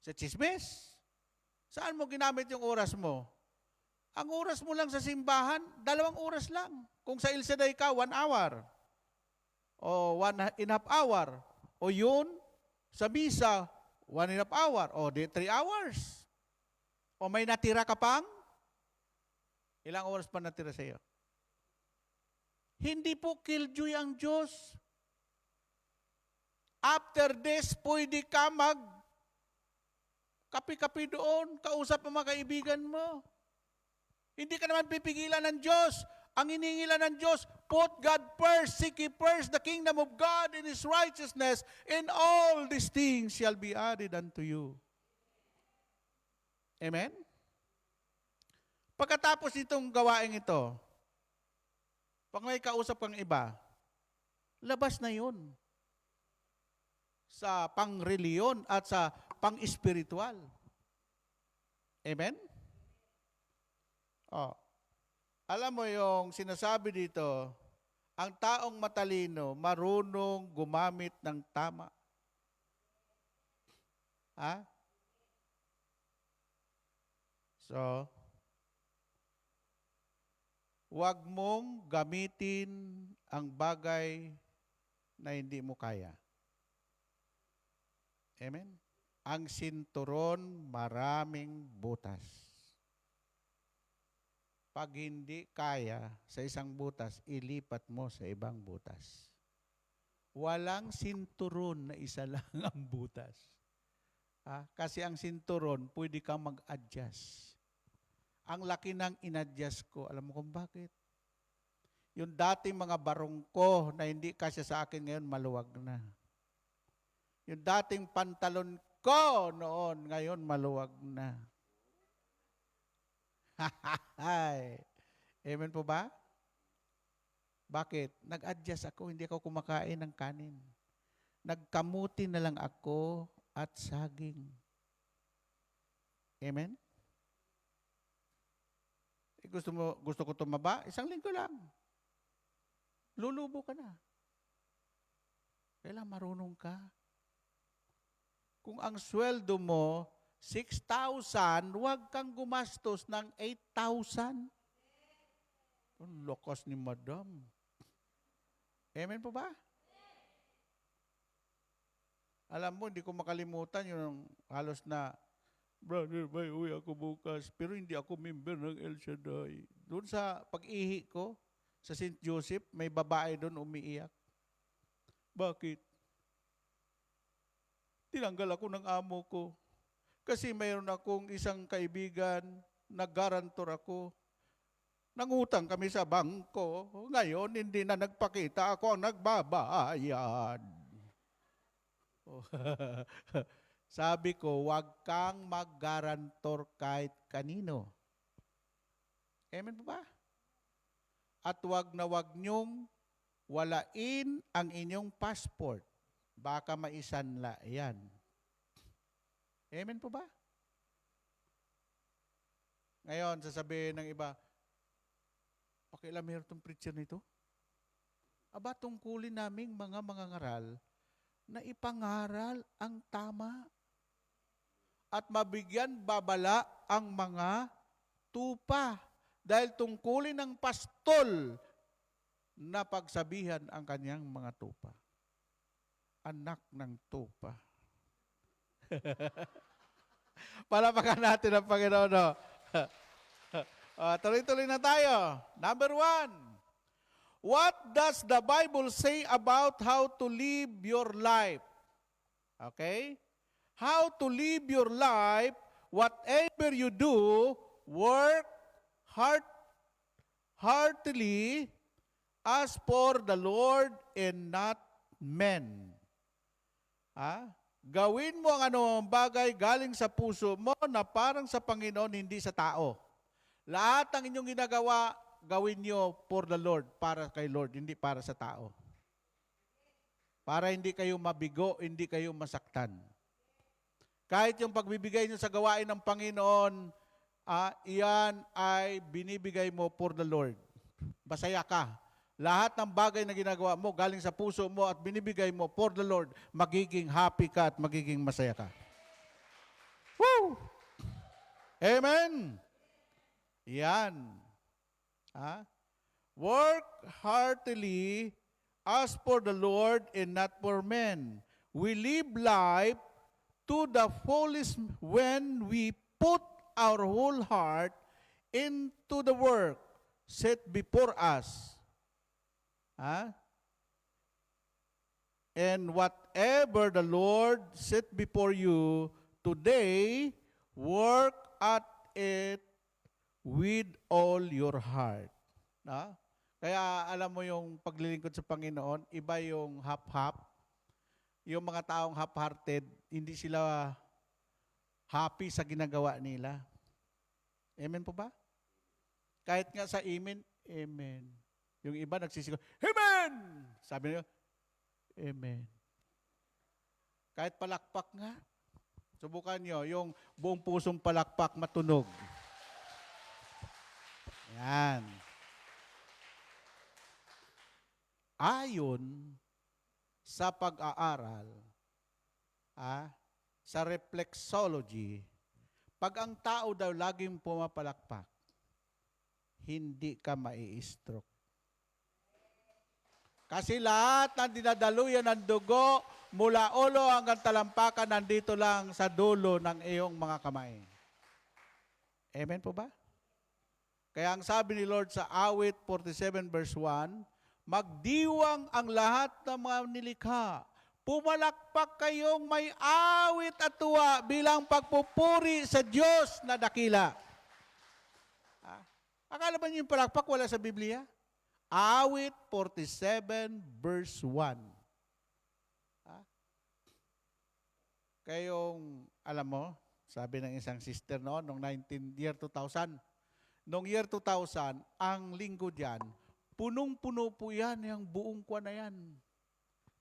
Sa chismis? Saan mo ginamit yung oras mo? Ang oras mo lang sa simbahan, 2 oras lang. Kung sa El Shaddai ka, 1 hour. O 1.5 hour. O yun, sa misa, 1.5 hour. O 3 hours. O may natira ka pang? Ilang oras pa natira sa iyo? Hindi po killjoy ang Diyos. After this, pwede ka kapi-kapi doon, kausap ang mga kaibigan mo. Hindi ka naman pipigilan ng Diyos. Ang hiningilan ng Diyos, put God first, seek ye first the kingdom of God and His righteousness, and all these things shall be added unto you. Amen? Pagkatapos itong gawain ito, pag may kausap kang iba, labas na yun sa pang-reliyon at sa pang-espiritual. Amen? Oh. Alam mo yung sinasabi dito, ang taong matalino, marunong gumamit ng tama. Ha? So, huwag mong gamitin ang bagay na hindi mo kaya. Amen? Ang sinturon, maraming butas. Pag hindi kaya sa isang butas, ilipat mo sa ibang butas. Walang sinturon na isa lang ang butas. Kasi ang sinturon, pwede kang mag-adjust. Ang laki ng in-adjust ko, alam mo kung bakit? Yung dating mga barong ko na hindi kasya sa akin ngayon, maluwag na. Yung dating pantalon ko noon, ngayon maluwag na. Amen po ba? Bakit? Nag-adjust ako, hindi ako kumakain ng kanin. Nagkamuti na lang ako at saging. Amen? Gusto ko tumaba? Isang linggo lang. Lulubo ka na. Kailangan marunong ka. Kung ang sweldo mo, 6,000, huwag kang gumastos ng 8,000. Ang lakas ni Madam. Amen po ba? Alam mo, hindi ko makalimutan yung halos na, brother, may uwi ako bukas, pero hindi ako member ng El Shaddai. Doon sa pag-ihi ko, sa St. Joseph, may babae doon umiiyak. Bakit? Tinanggal ako ng amo ko. Kasi mayroon akong isang kaibigan, nag-garantor ako. Nangutang kami sa bangko. Ngayon, hindi na nagpakita. Ako ang nagbabayad. Sabi ko, huwag kang mag-garantor kahit kanino. Amen po ba? At huwag na huwag niyong walain ang inyong passport. Baka maisanla yan. Amen po ba? Ngayon, sasabihin ng iba, pakialamero itong preacher nito? Aba, tungkulin naming mga mangangaral na ipangaral ang tama at mabigyan babala ang mga tupa dahil tungkulin ng pastol na pagsabihan ang kanyang mga tupa. Anak ng tupa. Palapakan natin ang Panginoon. No? Tuloy-tuloy na tayo. Number 1. What does the Bible say about how to live your life? Okay? How to live your life, whatever you do, work heartily as for the Lord and not men. Gawin mo ang anumang bagay galing sa puso mo na parang sa Panginoon, hindi sa tao. Lahat ng inyong ginagawa, gawin nyo for the Lord, para kay Lord, hindi para sa tao. Para hindi kayo mabigo, hindi kayo masaktan. Kahit yung pagbibigay nyo sa gawain ng Panginoon, iyan ay binibigay mo for the Lord. Masaya ka. Lahat ng bagay na ginagawa mo, galing sa puso mo at binibigay mo for the Lord, magiging happy ka at magiging masaya ka. Woo! Amen! Yan. Work heartily as for the Lord and not for men. We live life to the fullest when we put our whole heart into the work set before us. And whatever the Lord set before you today, work at it with all your heart. Kaya alam mo yung paglilingkod sa Panginoon, iba yung half-half. Yung mga taong half-hearted, hindi sila happy sa ginagawa nila. Amen po ba? Kahit nga sa amen, amen. Yung iba nagsisigaw, amen! Sabi nila, amen. Kahit palakpak nga. Subukan nyo, yung buong pusong palakpak matunog. Yan. Ayon sa pag-aaral, sa reflexology, pag ang tao daw laging pumapalakpak, hindi ka mai-stroke. Kasi lahat ng dinadaluyan ng dugo, mula ulo hanggang talampakan, nandito lang sa dulo ng iyong mga kamay. Amen po ba? Kaya ang sabi ni Lord sa awit 47 verse 1, magdiwang ang lahat ng mga nilikha. Pumalakpak kayong may awit at tuwa bilang pagpupuri sa Diyos na dakila. Akala ba niyo yung palakpak wala sa Biblia? Awit 47 verse 1. Kayong, alam mo, sabi ng isang sister noon, noong year 2000, noong year 2000, ang linggo dyan, punong-puno po yan, yung buong kwa na yan.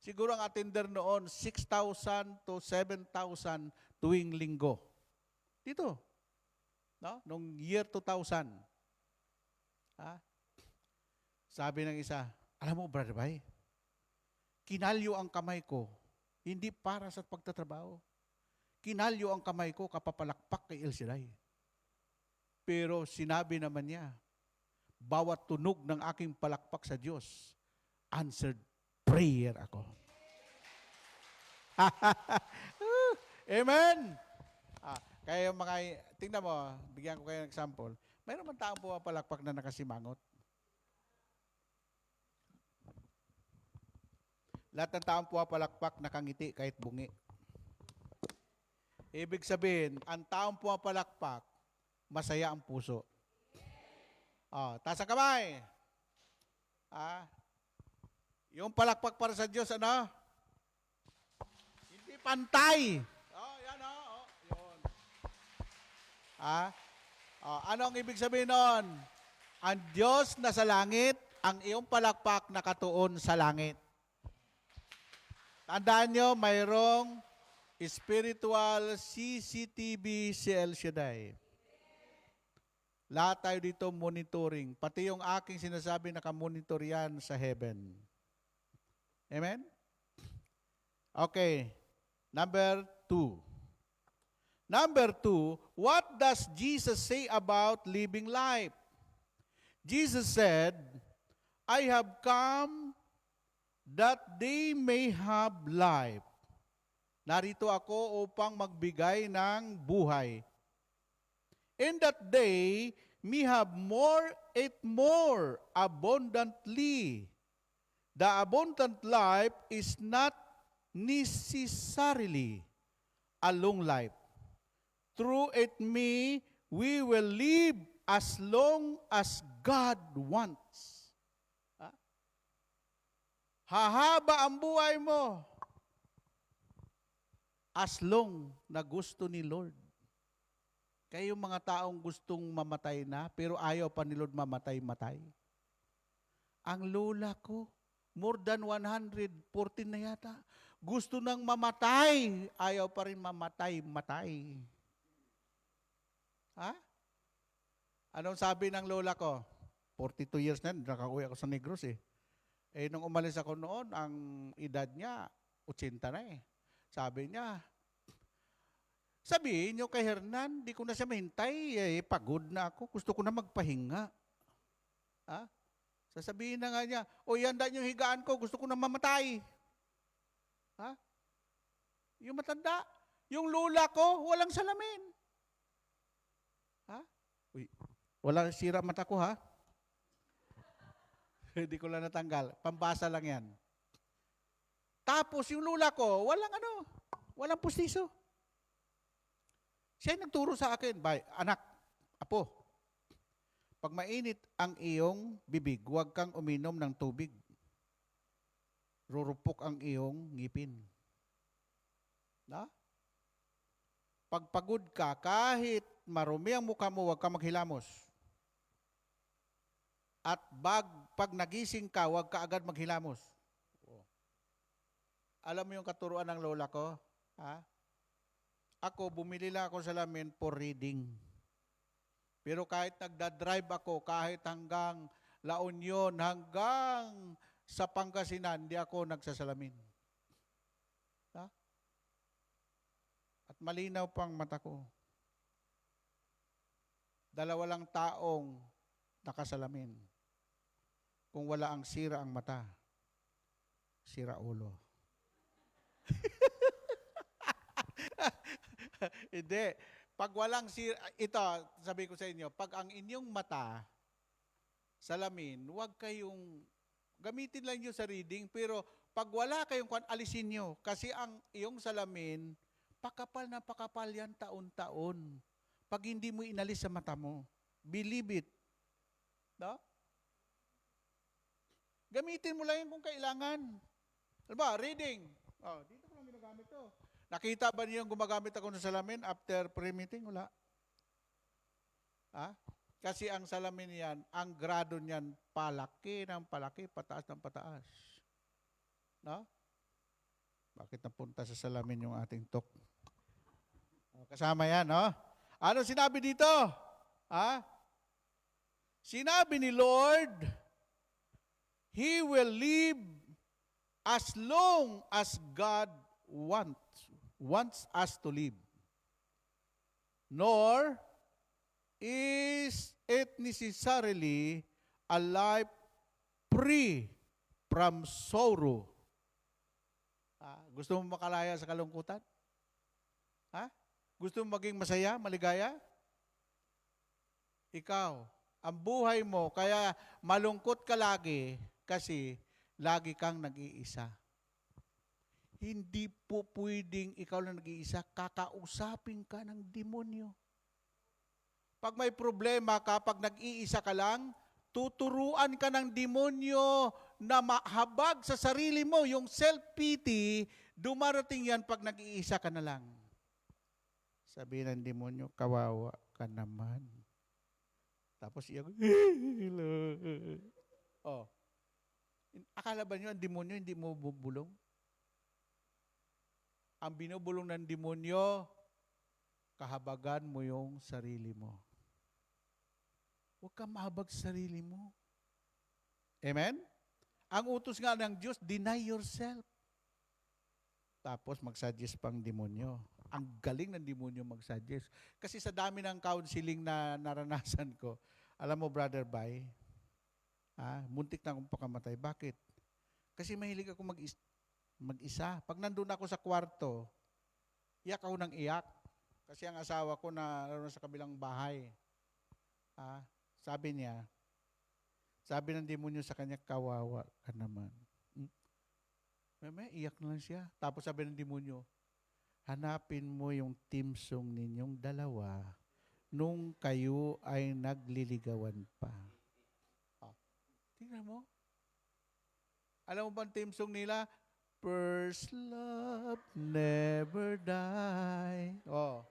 Siguro ang attender noon, 6,000 to 7,000 tuwing linggo. Dito, no? Noong year 2000. Sabi ng isa, alam mo, Brother Bay, kinalyo ang kamay ko, hindi para sa pagtatrabaho. Kinalyo ang kamay ko, kapapalakpak kay El Shaddai. Pero sinabi naman niya, bawat tunog ng aking palakpak sa Diyos, answered prayer ako. Amen? Kaya yung mga, tingnan mo, bigyan ko kayo ng example. Mayroon man taong pumapalakpak na nakasimangot. Lahat ng taong pumapalakpak nakangiti kahit bungi. Ibig sabihin, ang taong pumapalakpak, masaya ang puso. Taas ang kamay. Yung palakpak para sa Diyos, ano? Hindi pantay. Yan yun. Ano ang ibig sabihin nun? Ang Diyos na sa langit, ang iyong palakpak nakatuon sa langit. Tandaan nyo, mayroong spiritual CCTV si El Shaddai. Lahat tayo dito monitoring. Pati yung aking sinasabi, nakamonitor yan sa heaven. Amen? Okay. Number 2. Number 2, what does Jesus say about living life? Jesus said, I have come that they may have life. Narito ako upang magbigay ng buhay. In that day, may have more and more abundantly. The abundant life is not necessarily a long life. Through it we will live as long as God wants. Hahaba ang buhay mo as long na gusto ni Lord. Kaya yung mga taong gustong mamatay na, pero ayaw pa ni Lord mamatay-matay. Ang lola ko, more than 114 na yata, gusto nang mamatay, ayaw pa rin mamatay-matay. Anong sabi ng lola ko? 42 years na, nakauwi ako sa Negros eh. Nung umalis ako noon, ang edad niya, 80 na eh. Sabi niya, sabihin niyo kay Hernan, di ko na siya mahintay, pagod na ako, gusto ko na magpahinga. Sasabihin na nga niya, yanda yung higaan ko, gusto ko na mamatay. Yung matanda, yung lula ko, walang salamin. Wala sira mata ko ha? Hindi ko lang natanggal. Pambasa lang yan. Tapos yung lula ko, walang pustiso. Siya nagturo sa akin, anak, apo, pag mainit ang iyong bibig. Huwag kang uminom ng tubig. Rurupok ang iyong ngipin. Na? Pag pagod ka, kahit marumi ang mukha mo, huwag kang maghilamos. At pag nagising ka, huwag ka agad maghilamos. Alam mo yung katuruan ng lola ko? Ha? Ako, bumili lang ako salamin for reading. Pero kahit nagdadrive ako, kahit hanggang La Union, hanggang sa Pangasinan, hindi ako nagsasalamin. Ha? At malinaw pang mata ko. Dalawa lang taong nakasalamin. Kung wala ang sira ang mata, sira ulo. Hindi. Pag walang sira, ito, sabi ko sa inyo, pag ang inyong mata, salamin, huwag kayong, gamitin lang nyo sa reading, pero pag wala kayong alisin nyo. Kasi ang iyong salamin, pakapal na pakapal yan taon-taon. Pag hindi mo inalis sa mata mo, believe it. No? Gamitin mo lang yun kung kailangan. Ano ba? Reading. Oh, dito ko lang ginagamit to. Nakita ba niyo yung gumagamit ako ng salamin after prayer meeting? Wala. Ha? Kasi ang salamin yan, ang grado niyan, palaki ng palaki, pataas ng pataas. No? Bakit napunta sa salamin yung ating talk? Kasama yan, no? Ano sinabi dito? Ha? Sinabi ni Lord, He will live as long as God wants us to live. Nor is it necessarily a life free from sorrow. Gusto mo makalaya sa kalungkutan? Ha? Gusto mo maging masaya, maligaya? Ikaw, ang buhay mo, kaya malungkot ka lagi kasi lagi kang nag-iisa. Hindi po pwedeng ikaw lang nag-iisa, kakausapin ka ng demonyo. Pag may problema ka, pag nag-iisa ka lang, tuturuan ka ng demonyo na mahabag sa sarili mo. Yung self-pity, dumarating yan pag nag-iisa ka na lang. Sabi ng demonyo, kawawa ka naman. Tapos iyak, oh. Akala ba nyo ang demonyo hindi mo bubulong? Ang binubulong ng demonyo, kahabagan mo yung sarili mo. Huwag kang mahabag sa sarili mo. Amen? Ang utos nga ng Diyos, deny yourself. Tapos magsuggest pang demonyo. Ang galing ng demonyo magsuggest. Kasi sa dami ng counseling na naranasan ko, alam mo, Brother Bay, muntik na akong pakamatay. Bakit? Kasi mahilig ako mag-isa. Pag nandun ako sa kwarto, iyak ako ng iyak. Kasi ang asawa ko na sa kabilang bahay. Sabi ng demonyo sa kanya, kawawa ka naman. May iyak na lang siya. Tapos sabi ng demonyo, hanapin mo yung team song ninyong dalawa nung kayo ay nagliligawan pa. Tingnan mo. Alam mo ba ang team song nila? First love never die. Oh.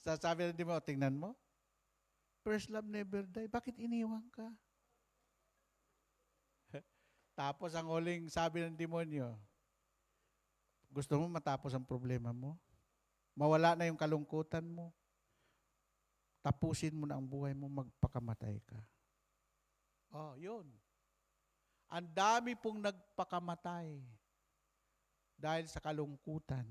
Sasabi ng demonyo, tingnan mo. First love never die. Bakit iniwan ka? Tapos ang huling sabi ng demonyo, gusto mo matapos ang problema mo? Mawala na yung kalungkutan mo? Tapusin mo na ang buhay mo, magpakamatay ka. Oh, yun. Ang dami pong nagpakamatay dahil sa kalungkutan.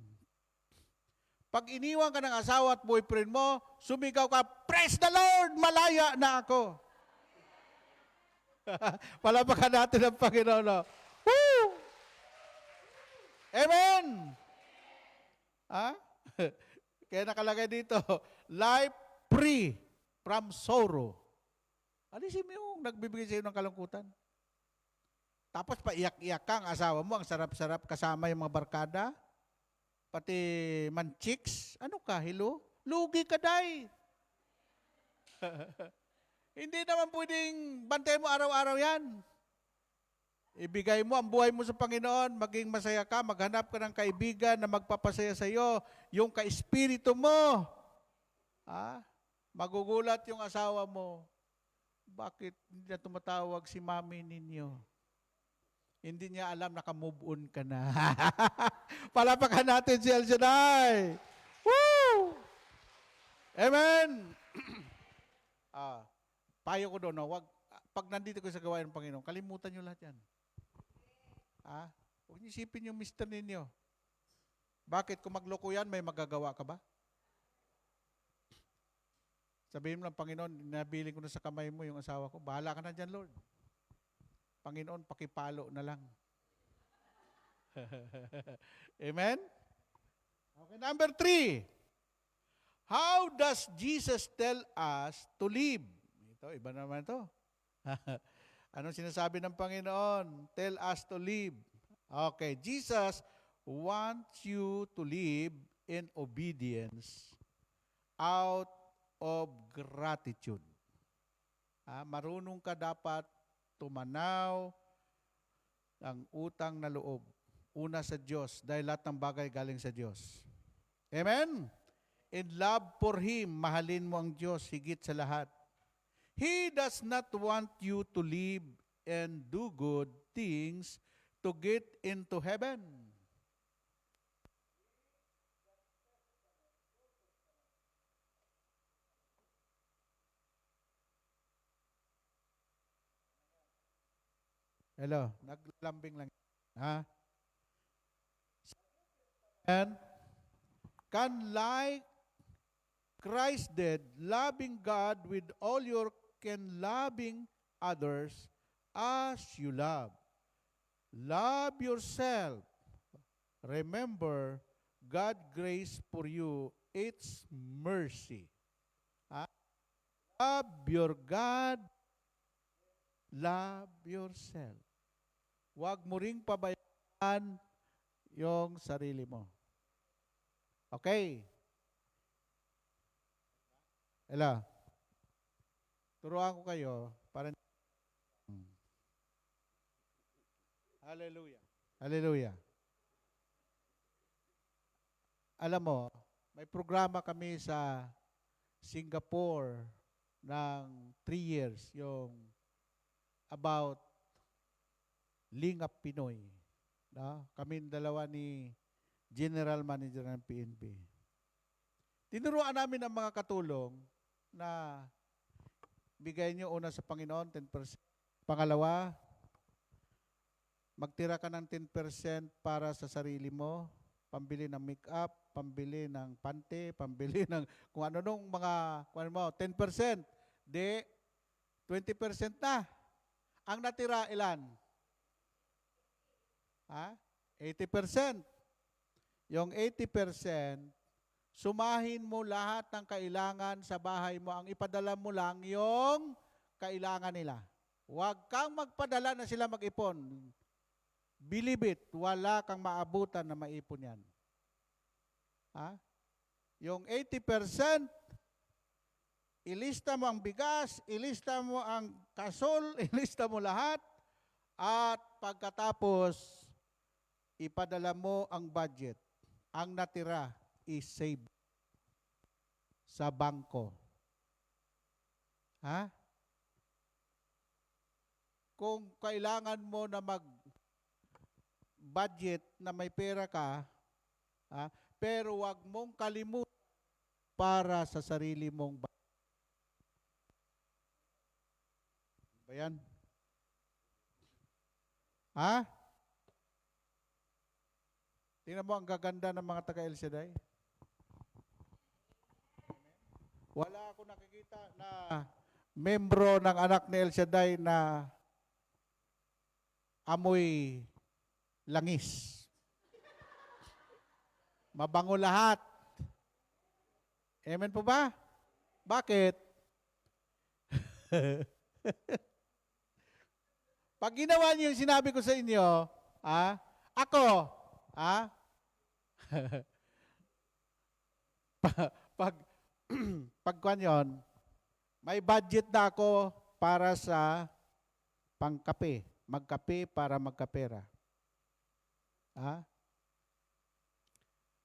Pag iniwan ka ng asawa at boyfriend mo, sumigaw ka, praise the Lord, malaya na ako. Palapakan natin ang Panginoon. No? Woo! Amen! Kaya nakalagay dito, life free from sorrow. Alisin mo yung nagbibigay sa iyo ng kalungkutan. Tapos paiyak-iyak ka ang asawa mo, ang sarap-sarap kasama yung mga barkada, pati manchiks. Ano ka, hello? Lugi ka, day. Hindi naman pwedeng bantay mo araw-araw yan. Ibigay mo ang buhay mo sa Panginoon, maging masaya ka, maghanap ka ng kaibigan na magpapasaya sa iyo, yung ka-espiritu mo. Magugulat yung asawa mo. Bakit hindi na tumatawag si mami ninyo? Hindi niya alam, naka-move on ka na. Palapakan natin si El Shaddai. Woo! Amen! Payo ko doon, no? Pag nandito ko sa gawain ng Panginoon, kalimutan nyo lahat yan. Huwag niyo isipin yung mister ninyo. Bakit? Kung magloko yan, may magagawa ka ba? Sabihin mo lang, Panginoon, nabiling ko na sa kamay mo yung asawa ko. Bahala ka na dyan, Lord. Panginoon, pakipalo na lang. Amen? Okay, number 3. How does Jesus tell us to live? Ito, iba naman ito. Anong sinasabi ng Panginoon? Tell us to live. Okay, Jesus wants you to live in obedience out of gratitude. Marunong ka dapat tumanaw ng utang na loob. Una sa Diyos, dahil lahat ng bagay galing sa Diyos. Amen? In love for Him, mahalin mo ang Diyos higit sa lahat. He does not want you to live and do good things to get into heaven. Hello, naglambing lang. And can like Christ did, loving God with all your can loving others as you love. Love yourself. Remember, God's grace for you, it's mercy. Love your God, love yourself. Huwag mo ring pabayaan yung sarili mo. Okay. Ela, turuan ko kayo para Hallelujah. Hallelujah. Alam mo, may programa kami sa Singapore ng 3 years, yung about Lingap Pinoy. No? Kami dalawa ni General Manager ng PNP. Tinuruan namin ang mga katulong na bigay nyo una sa Panginoon 10%. Pangalawa, magtira ka ng 10% para sa sarili mo, pambili ng make-up, pambili ng pante, pambili ng kung ano nung mga, kung ano mo, 10%. Di, 20% na. Ang natira, ilan? 80%. Yung 80%, sumahin mo lahat ng kailangan sa bahay mo. Ang ipadala mo lang yung kailangan nila. Huwag kang magpadala na sila mag-ipon. Believe it, wala kang maabutan na maipon yan. Yung 80%, ilista mo ang bigas, ilista mo ang kasol, ilista mo lahat, at pagkatapos, ipadala mo ang budget. Ang natira is-save sa bangko. Kung kailangan mo na mag-budget na may pera ka, pero wag mong kalimutan para sa sarili mong budget. Ba yan? Tingnan mo ang gaganda ng mga taga El Shaddai. Wala ako nakikita na membro ng anak ni El Shaddai na amoy langis. Mabango lahat. Amen po ba? Bakit? Pag ginawa niyo yung sinabi ko sa inyo, ako, pag kwan yun, May budget na ako para sa pangkape. Magkape para magkapera. Ha?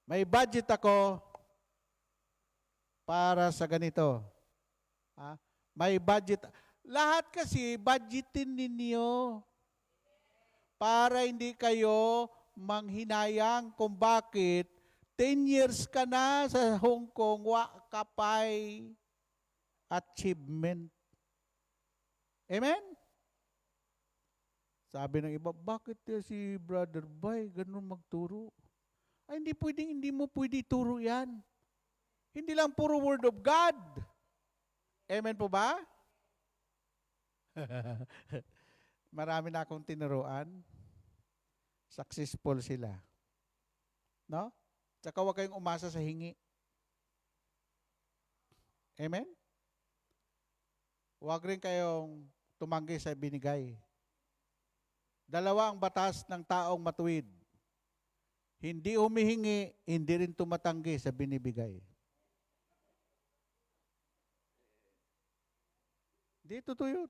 May budget ako para sa ganito. Ha? May budget. Lahat kasi budgetin ninyo para hindi kayo manghinayang kung bakit 10 years ka na sa Hong Kong, wa ka pa'y achievement. Amen? Sabi ng iba, bakit si Brother Bay ganun magturo? Ay, hindi mo pwede turo yan. Hindi lang puro word of God. Amen po ba? Marami na akong tinuruan. Successful sila. No? Tsaka huwag kayong umasa sa hingi. Amen? Huwag rin kayong tumanggi sa binigay. Dalawa ang batas ng taong matuwid. Hindi humihingi, hindi rin tumatanggi sa binibigay. Hindi, totoo yun.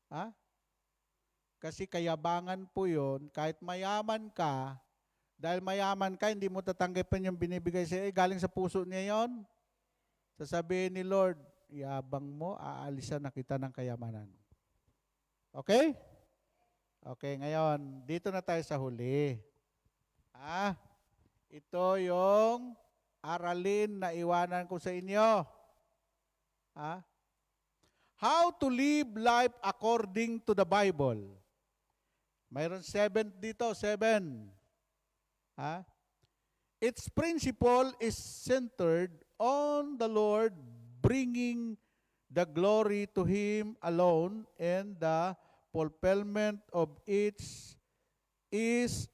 Ha? Kasi kayabangan po yun, kahit mayaman ka, dahil mayaman ka, hindi mo tatanggapin yung binibigay sa'yo, galing sa puso niya yon. Sasabihin ni Lord, yabang mo, aalisan na kita ng kayamanan. Okay? Okay, ngayon, dito na tayo sa huli. Ito yung aralin na iwanan ko sa inyo. How to live life according to the Bible. Mayroon 7 dito, 7. Its principle is centered on the Lord, bringing the glory to Him alone, and the fulfillment of it is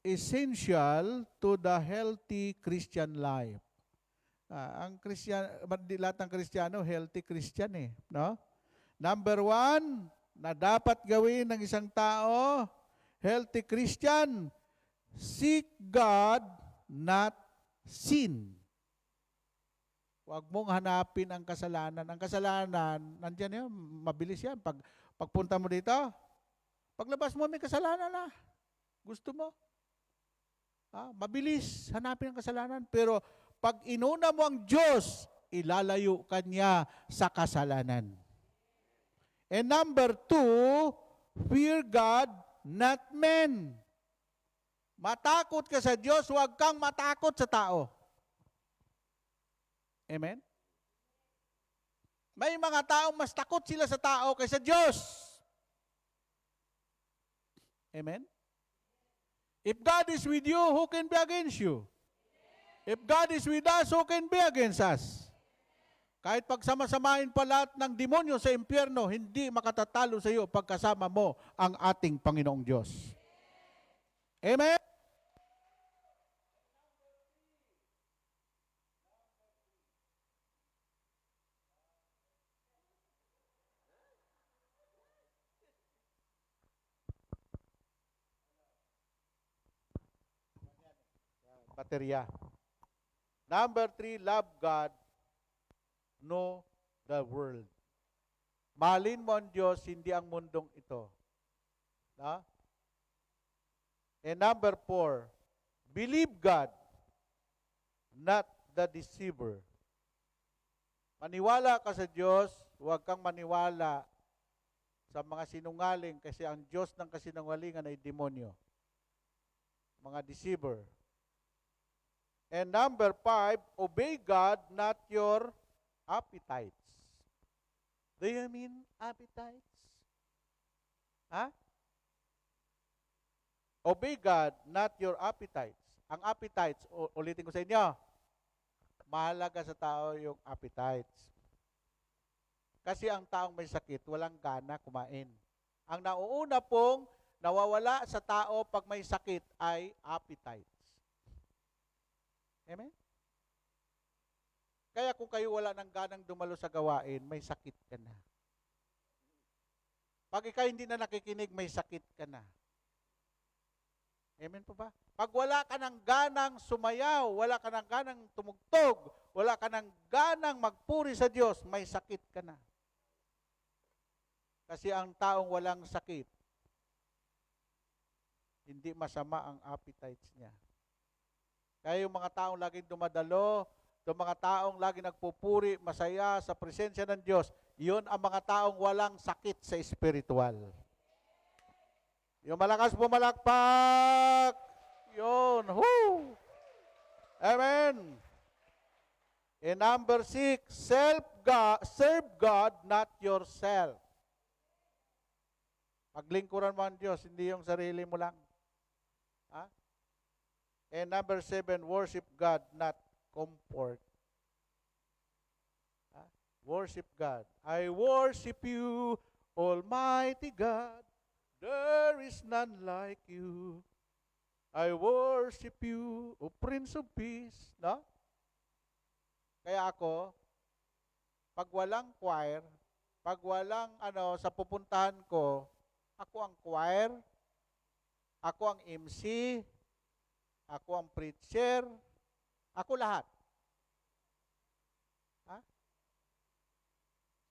essential to the healthy Christian life. Ang Christian, lahat ng Kristiyano, healthy Christian no? Number 1, na dapat gawin ng isang tao, healthy Christian, seek God, not sin. Huwag mong hanapin ang kasalanan. Ang kasalanan, nandyan yun, mabilis yan. Pagpunta mo dito, paglabas mo may kasalanan na. Gusto mo? Mabilis hanapin ang kasalanan. Pero pag inuna mo ang Diyos, ilalayo ka niya sa kasalanan. And number 2, fear God, not men. Matakot ka sa Diyos, huwag kang matakot sa tao. Amen? May mga taong mas takot sila sa tao kaysa Diyos. Amen? If God is with you, who can be against you? If God is with us, who can be against us? Kahit pagsama-samahin pa lahat ng demonyo sa impyerno, hindi makatatalo sa iyo pagkasama mo ang ating Panginoong Diyos. Amen? Baterya. Number 3, love God, know the world. Mahalin mo ang Diyos, hindi ang mundong ito. And number 4, believe God, not the deceiver. Maniwala ka sa Diyos, huwag kang maniwala sa mga sinungaling kasi ang Diyos ng kasinungalingan ay demonyo. Mga deceiver. And number 5, obey God, not your appetites. Do you mean appetites? Obey God, not your appetites. Ang appetites, ulitin ko sa inyo, mahalaga sa tao yung appetites. Kasi ang taong may sakit, walang gana kumain. Ang nauuna pong nawawala sa tao pag may sakit ay appetites. Amen? Kaya kung kayo wala ng ganang dumalo sa gawain, may sakit ka na. Pag ikaw hindi na nakikinig, may sakit ka na. Amen po ba? Pag wala ka ng ganang sumayaw, wala ka ng ganang tumugtog, wala ka ng ganang magpuri sa Diyos, may sakit ka na. Kasi ang taong walang sakit, hindi masama ang appetites niya. Kaya yung mga taong laging dumadalo, yung mga taong laging nagpupuri, masaya sa presensya ng Diyos, yun ang mga taong walang sakit sa spiritual. Yung malakas pumalakpak, yun, whoo! Amen. And number 6, serve God, not yourself. Paglingkuran mo ang Diyos, hindi yung sarili mo lang. Ha? And number 7, worship God, not comfort. Ha? Worship God. I worship you, Almighty God. There is none like you. I worship you, O Prince of Peace. No? Kaya ako, pag walang choir, pag walang sa pupuntahan ko, ako ang choir, ako ang MC, ako ang preacher, ako lahat. Ha?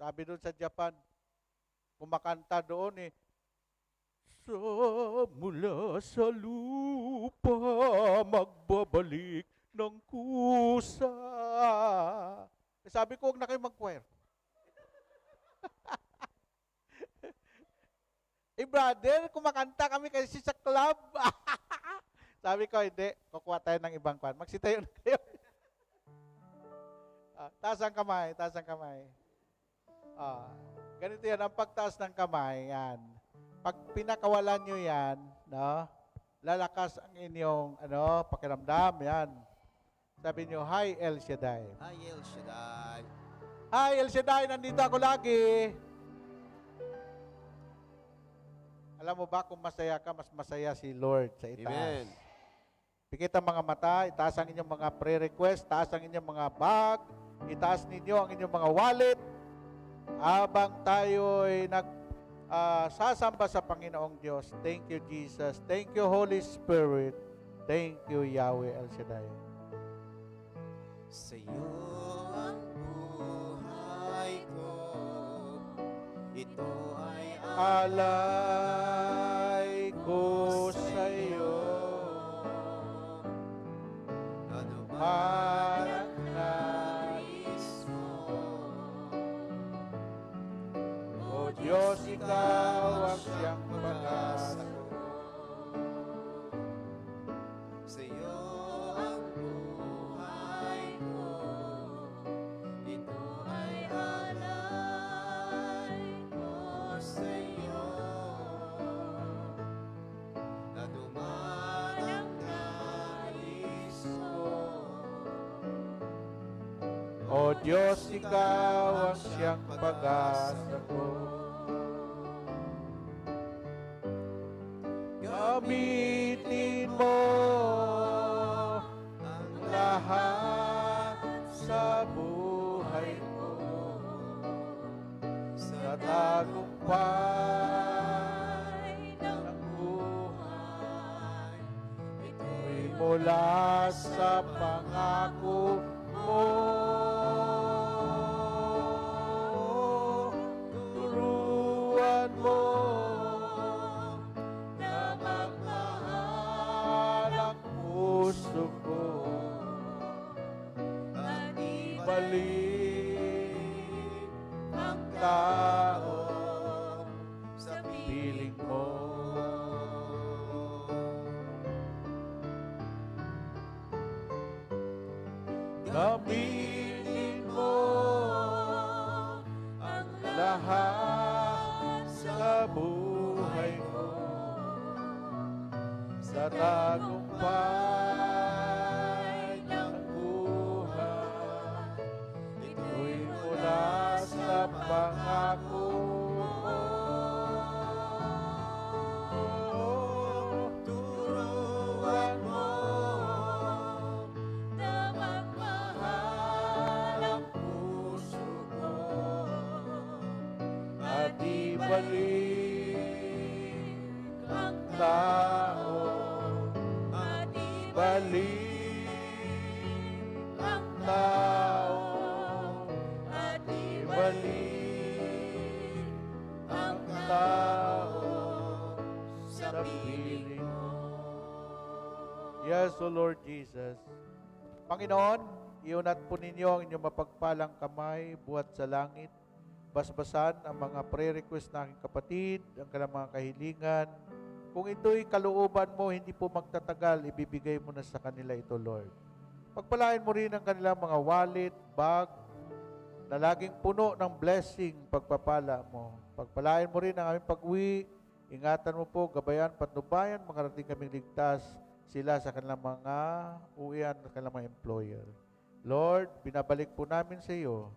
Sabi doon sa Japan, kumakanta doon mula sa lupa magbabalik ng kusa. Sabi ko, huwag na kayo mag-choir. Brother, kumakanta kami kasi sa club. Sabi ko, hindi. Kukuha tayo ng ibang kwan. Magsitayo na kayo. Taas ang kamay, taas ang kamay. Ganito yan, ang pagtaas ng kamay, yan. Pag pinakawalan nyo yan, no, lalakas ang inyong pakiramdam, yan. Sabi nyo, Hi El Shaddai. Hi, El Shaddai. Hi El Shaddai, nandito ako lagi. Alam mo ba kung masaya ka, mas masaya si Lord sa itaas. Amen. Pikit ang mga mata, itaas ang inyong mga prayer request, itaas ang inyong mga bag, itaas ninyo ang inyong mga wallet, habang tayo'y sasamba sa Panginoong Diyos. Thank you, Jesus. Thank you, Holy Spirit. Thank you, Yahweh El Shaddai. Sa iyo ang buhay ko, ito ay Alay ko sa iyo, ano man ang nais mo. O Diyos, ikaw ang siyang pag-asa ko. Sa iyo ang buhay ko, ito ay alay ko sa iyo. Na dumaan ang nais ko. O Diyos, ikaw ang siyang pag-asa ko. Gamitin mo ang lahat sa buhay ko, sa tagumpay ng buhay. Ito'y mula sa pangako mo. Turuan mo na magmahal ang puso ko at ibalik ang tao sa piling mo. Gamitin mo ang lahat sa buhay ko, sa tagumpay ng buhay. Ito'y mula sa pangako mo. Turuan mo na magmahal ang puso ko at ibalik ang tao ang tao at ibalik ang tao sa piling mo. Yes, O Lord Jesus. Panginoon, iunat po ninyo ang inyong mapagpalang kamay buhat sa langit. Basbasan ang mga prayer request ng aking kapatid, ang kanilang mga kahilingan. Kung ito'y kalooban mo, hindi po magtatagal, ibibigay mo na sa kanila ito, Lord. Pagpalain mo rin ang kanilang mga wallet, bag, na laging puno ng blessing, pagpapala mo. Pagpalain mo rin ang aming pag-uwi. Ingatan mo po, gabayan, patnubayan, makarating kaming ligtas sila sa kanilang mga uwian, sa kanilang mga employer. Lord, binabalik po namin sa iyo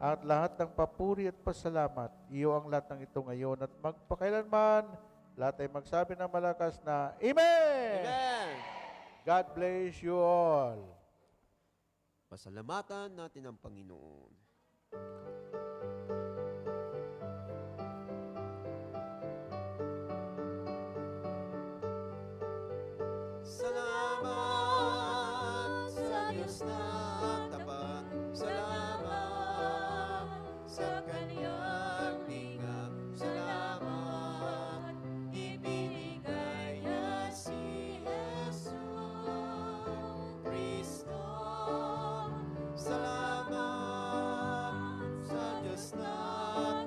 at lahat ng papuri at pasalamat. Iyo ang lahat ng ito ngayon at magpakailanman. Lahat ay magsabi ng malakas na Amen! Amen! God bless you all. Pasalamatan natin ang Panginoon. Salamat sa Diyos na tapat. Salamat sa Kanyang lingap. Salamat, ibinigay niya si Jesu Kristo. Salamat sa Diyos na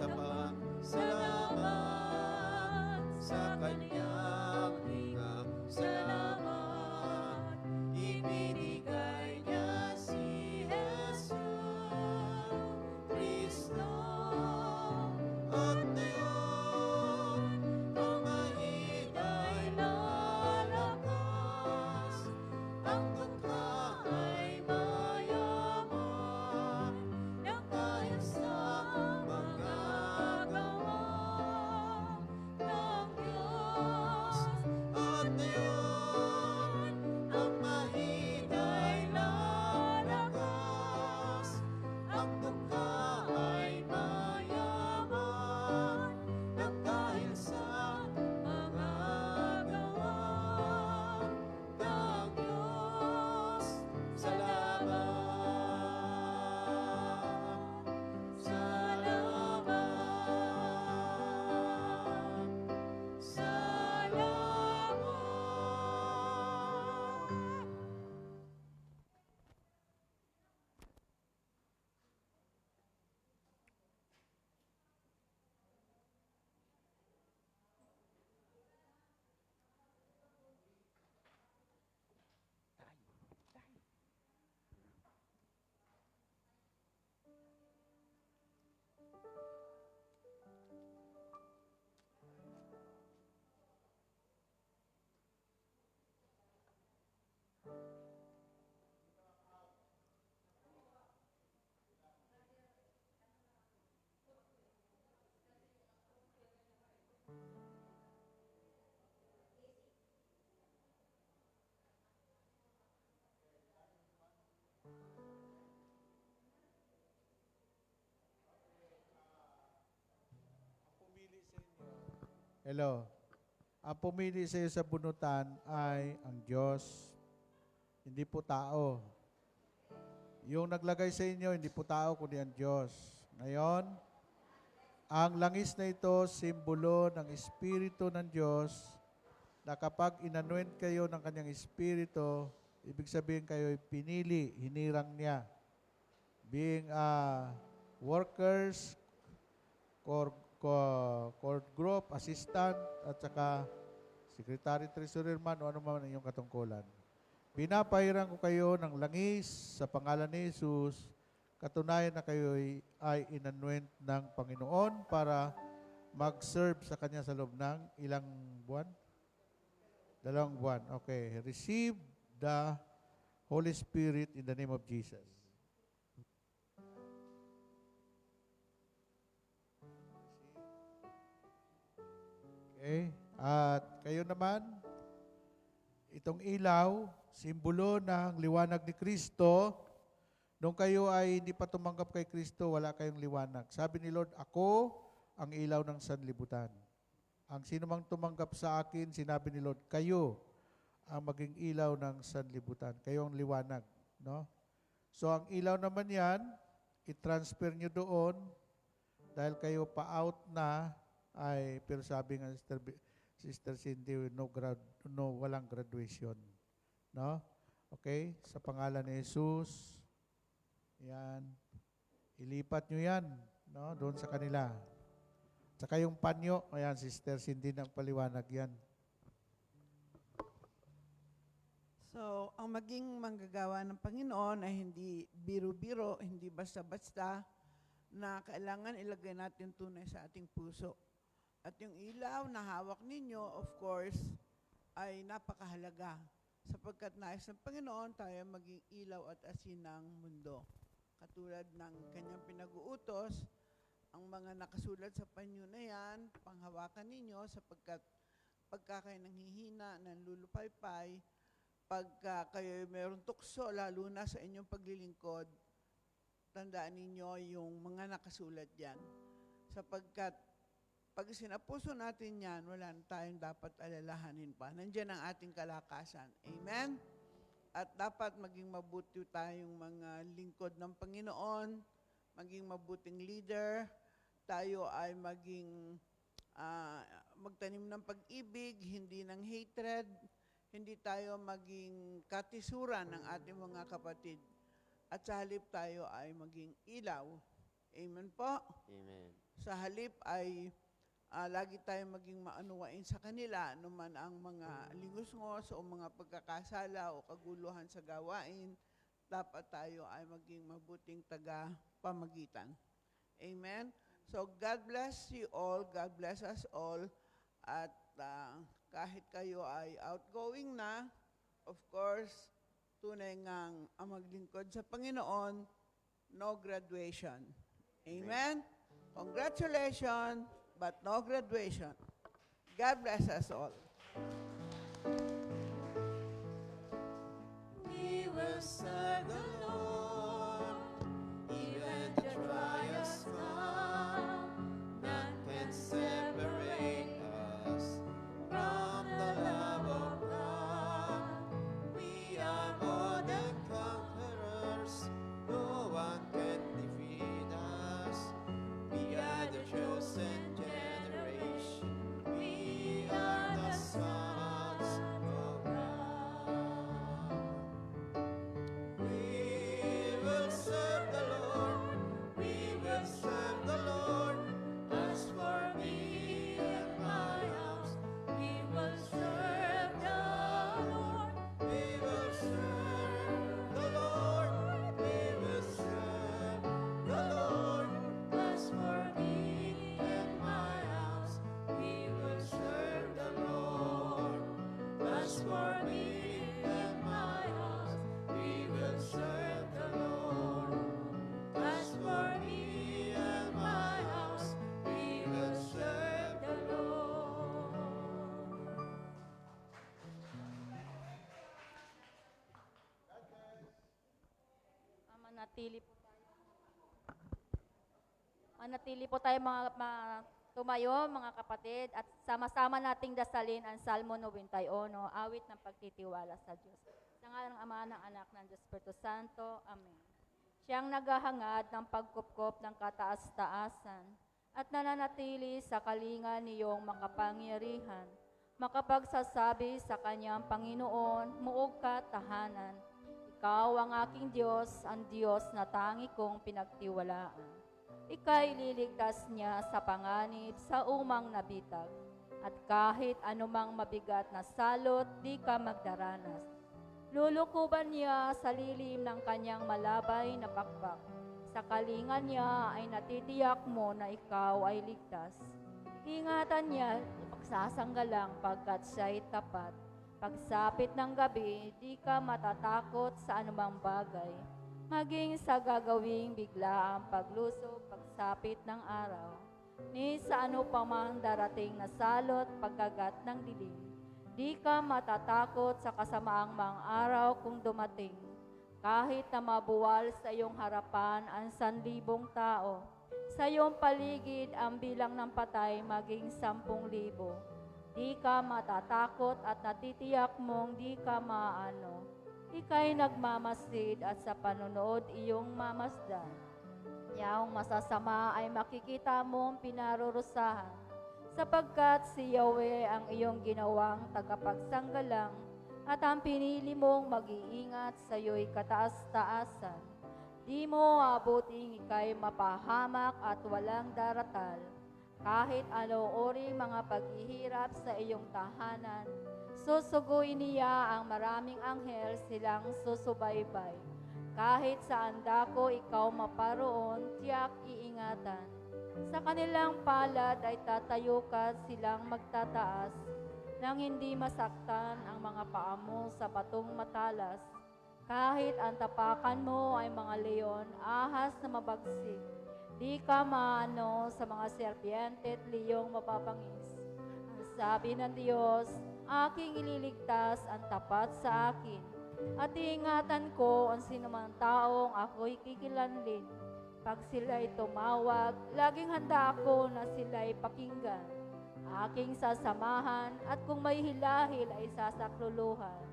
tapat. Salamat sa Kanyang lingap. Salamat, ibinigay niya si Jesu Kristo. At ngayon, ang mahina ay lalakas, ang dukha ay mayaman, nang dahil sa magagawa ng Diyos. At ngayon, ang mahina ay lalakas, ang dukha ay mayaman, nang dahil sa magagawa ng Diyos. Salamat, salamat. Hello. Ang pumili sa iyo sa bunutan ay ang Diyos, hindi po tao. Yung naglagay sa inyo, hindi po tao, kundi ang Diyos. Ngayon, ang langis na ito, simbolo ng Espiritu ng Diyos, na kapag inanuent kayo ng kanyang Espiritu, ibig sabihin kayo pinili, hinirang niya. Being workers, court group, assistant, at saka secretary, treasurer man, o ano man ang iyong katungkulan. Pinapahirang ko kayo ng langis sa pangalan ni Jesus, katunayan na kayo ay inanuent ng Panginoon para mag-serve sa Kanya sa loob ng ilang buwan? 2 buwan. Okay. Receive the Holy Spirit in the name of Jesus. Okay. At kayo naman, itong ilaw, simbolo ng liwanag ni Kristo. Nung kayo ay hindi pa tumanggap kay Kristo, wala kayong liwanag. Sabi ni Lord, ako ang ilaw ng sanlibutan. Ang sino mang tumanggap sa akin, sinabi ni Lord, kayo ang maging ilaw ng sanlibutan. Kayo ang liwanag, no? So ang ilaw naman yan, i-transfer nyo doon dahil kayo pa-out na ay, pero sabi nga Sister Cindy, walang graduation. No? Okay? Sa pangalan ni Jesus, yan. Ilipat nyo yan, no? Doon sa kanila. Saka yung panyo, ayan, Sister Cindy ng paliwanag yan. So, ang maging manggagawa ng Panginoon ay hindi biro-biro, hindi basta-basta, na kailangan ilagay natin tunay sa ating puso. At yung ilaw na hawak ninyo, of course, ay napakahalaga. Sapagkat nais ng Panginoon, tayo maging ilaw at asin ng mundo. Katulad ng kanyang pinag-uutos, ang mga nakasulat sa panyo na yan, panghawakan ninyo sapagkat pagka kayo nanghihina, nanlulupaypay, pagka kayo mayroong tukso, lalo na sa inyong paglilingkod, tandaan ninyo yung mga nakasulat yan. Sapagkat pag sinapuso natin yan, wala na tayong dapat alalahanin pa. Nandiyan ang ating kalakasan. Amen? At dapat maging mabuti tayong mga lingkod ng Panginoon, maging mabuting leader, tayo ay maging magtanim ng pag-ibig, hindi ng hatred, hindi tayo maging katisuran ng ating mga kapatid. At sa halip tayo ay maging ilaw. Amen po? Amen. Sa halip ay lagi tayo maging maanuwain sa kanila, anuman ang mga lingusngos o mga pagkakasala o kaguluhan sa gawain, dapat tayo ay maging mabuting taga-pamagitan. Amen? So, God bless you all. God bless us all. At kahit kayo ay outgoing na, of course, tunay ngang ang maglingkod sa Panginoon, no graduation. Amen? Congratulations, but no graduation. God bless us all. We will serve the Lord, even the trials come. None can separate us from the love of God. We are more than conquerors. No one can defeat us. We are the chosen generation. We are the sons of God. We will serve the Lord. We will serve the Lord. As for me and my house, we will serve the Lord. We will serve the Lord. We will serve the Lord. As for me and my house, we will serve the Lord. As for me and my house, we will serve the Lord. As for me and my house, we will serve the Lord. Manatili po tayo tumayo mga kapatid at sama-sama nating dasalin ang Salmo 91, awit ng pagtitiwala sa Diyos. Sa ngalan ng Ama, ng Anak, ng Diyos Espiritu Santo. Amen. Siyang naghahangad ng pagkupkop ng kataas-taasan at nananatili sa kalinga niyong makapangyarihan, makapagsasabi sa kanyang Panginoon, muog ka tahanan. Ikaw ang aking Diyos, ang Diyos na tangi kong pinagtiwalaan. Ika'y liligtas niya sa panganib sa umang nabitag, at kahit anumang mabigat na salot, di ka magdaranas. Lulukuban niya sa lilim ng kanyang malabay na pakpak. Sa kalinga niya ay natitiyak mo na ikaw ay ligtas. Ingatan niya, pagsasanggalang pagkat siya'y tapat. Pagsapit ng gabi, di ka matatakot sa anumang bagay. Maging sa gagawing bigla ang paglusob, pagsapit ng araw. Ni sa ano pa mang darating na salot, pagkagat ng dilim. Di ka matatakot sa kasamaang mang araw kung dumating. Kahit na mabuwal sa iyong harapan ang 1,000 tao, sa iyong paligid ang bilang ng patay maging 10,000. Di ka matatakot at natitiyak mong di ka maano. Ika'y nagmamasid at sa panonood iyong mamasdan. Yaong masasama ay makikita mong pinarurusahan, sapagkat si Yahweh ang iyong ginawang tagapagsanggalang at ang pinili mong mag-iingat sa iyo'y kataas-taasan. Di mo abuting ika'y mapahamak at walang daratal, kahit anong uri mga paghihirap sa iyong tahanan. Susuguin niya ang maraming anghel silang susubaybay. Kahit saan dako ikaw maparoon, tiyak iingatan. Sa kanilang palad ay tatayo ka silang magtataas, nang hindi masaktan ang mga paa mo sa batong matalas. Kahit ang tapakan mo ay mga leon, ahas na mabagsik, di ka maano sa mga serpiente at liyong mapapangis. Ang sabi ng Diyos, aking ililigtas ang tapat sa akin, at iingatan ko ang sinumang taong ako'y kikilanlin. Pag sila'y tumawag, laging handa ako na sila'y pakinggan. Aking sasamahan at kung may hilahil ay sasakluluhan.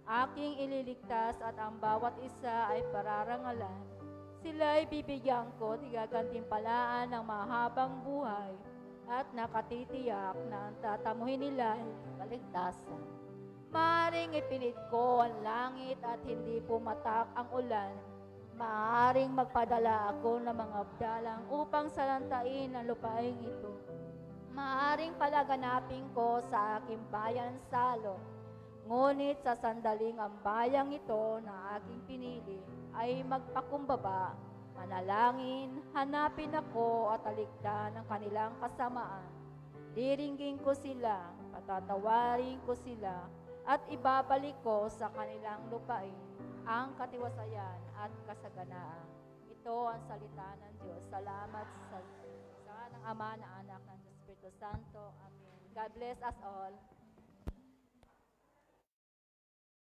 Aking ililigtas at ang bawat isa ay pararangalan. Sila'y bibigyan ko, tigagantimpalaan ng mahabang buhay at nakatitiyak na ang tatamuhin nila ay kaligtasan. Maaring ipilit ko ang langit at hindi pumatak ang ulan. Maaring magpadala ako ng mga abdalang upang salantain ang lupaing ito. Maaring palaganapin ko sa aking bayan Salo. Ngunit sa sandaling ang bayang ito na aking pinili ay magpakumbaba, manalangin, hanapin ako at talikdan ang kanilang kasamaan. Diringgin ko sila, patatawarin ko sila, at ibabalik ko sa kanilang lupain ang katiwasayan at kasaganaan. Ito ang salita ng Diyos. Salamat sa ng Ama, ng Anak, ng Espiritu Santo. Amen. God bless us all.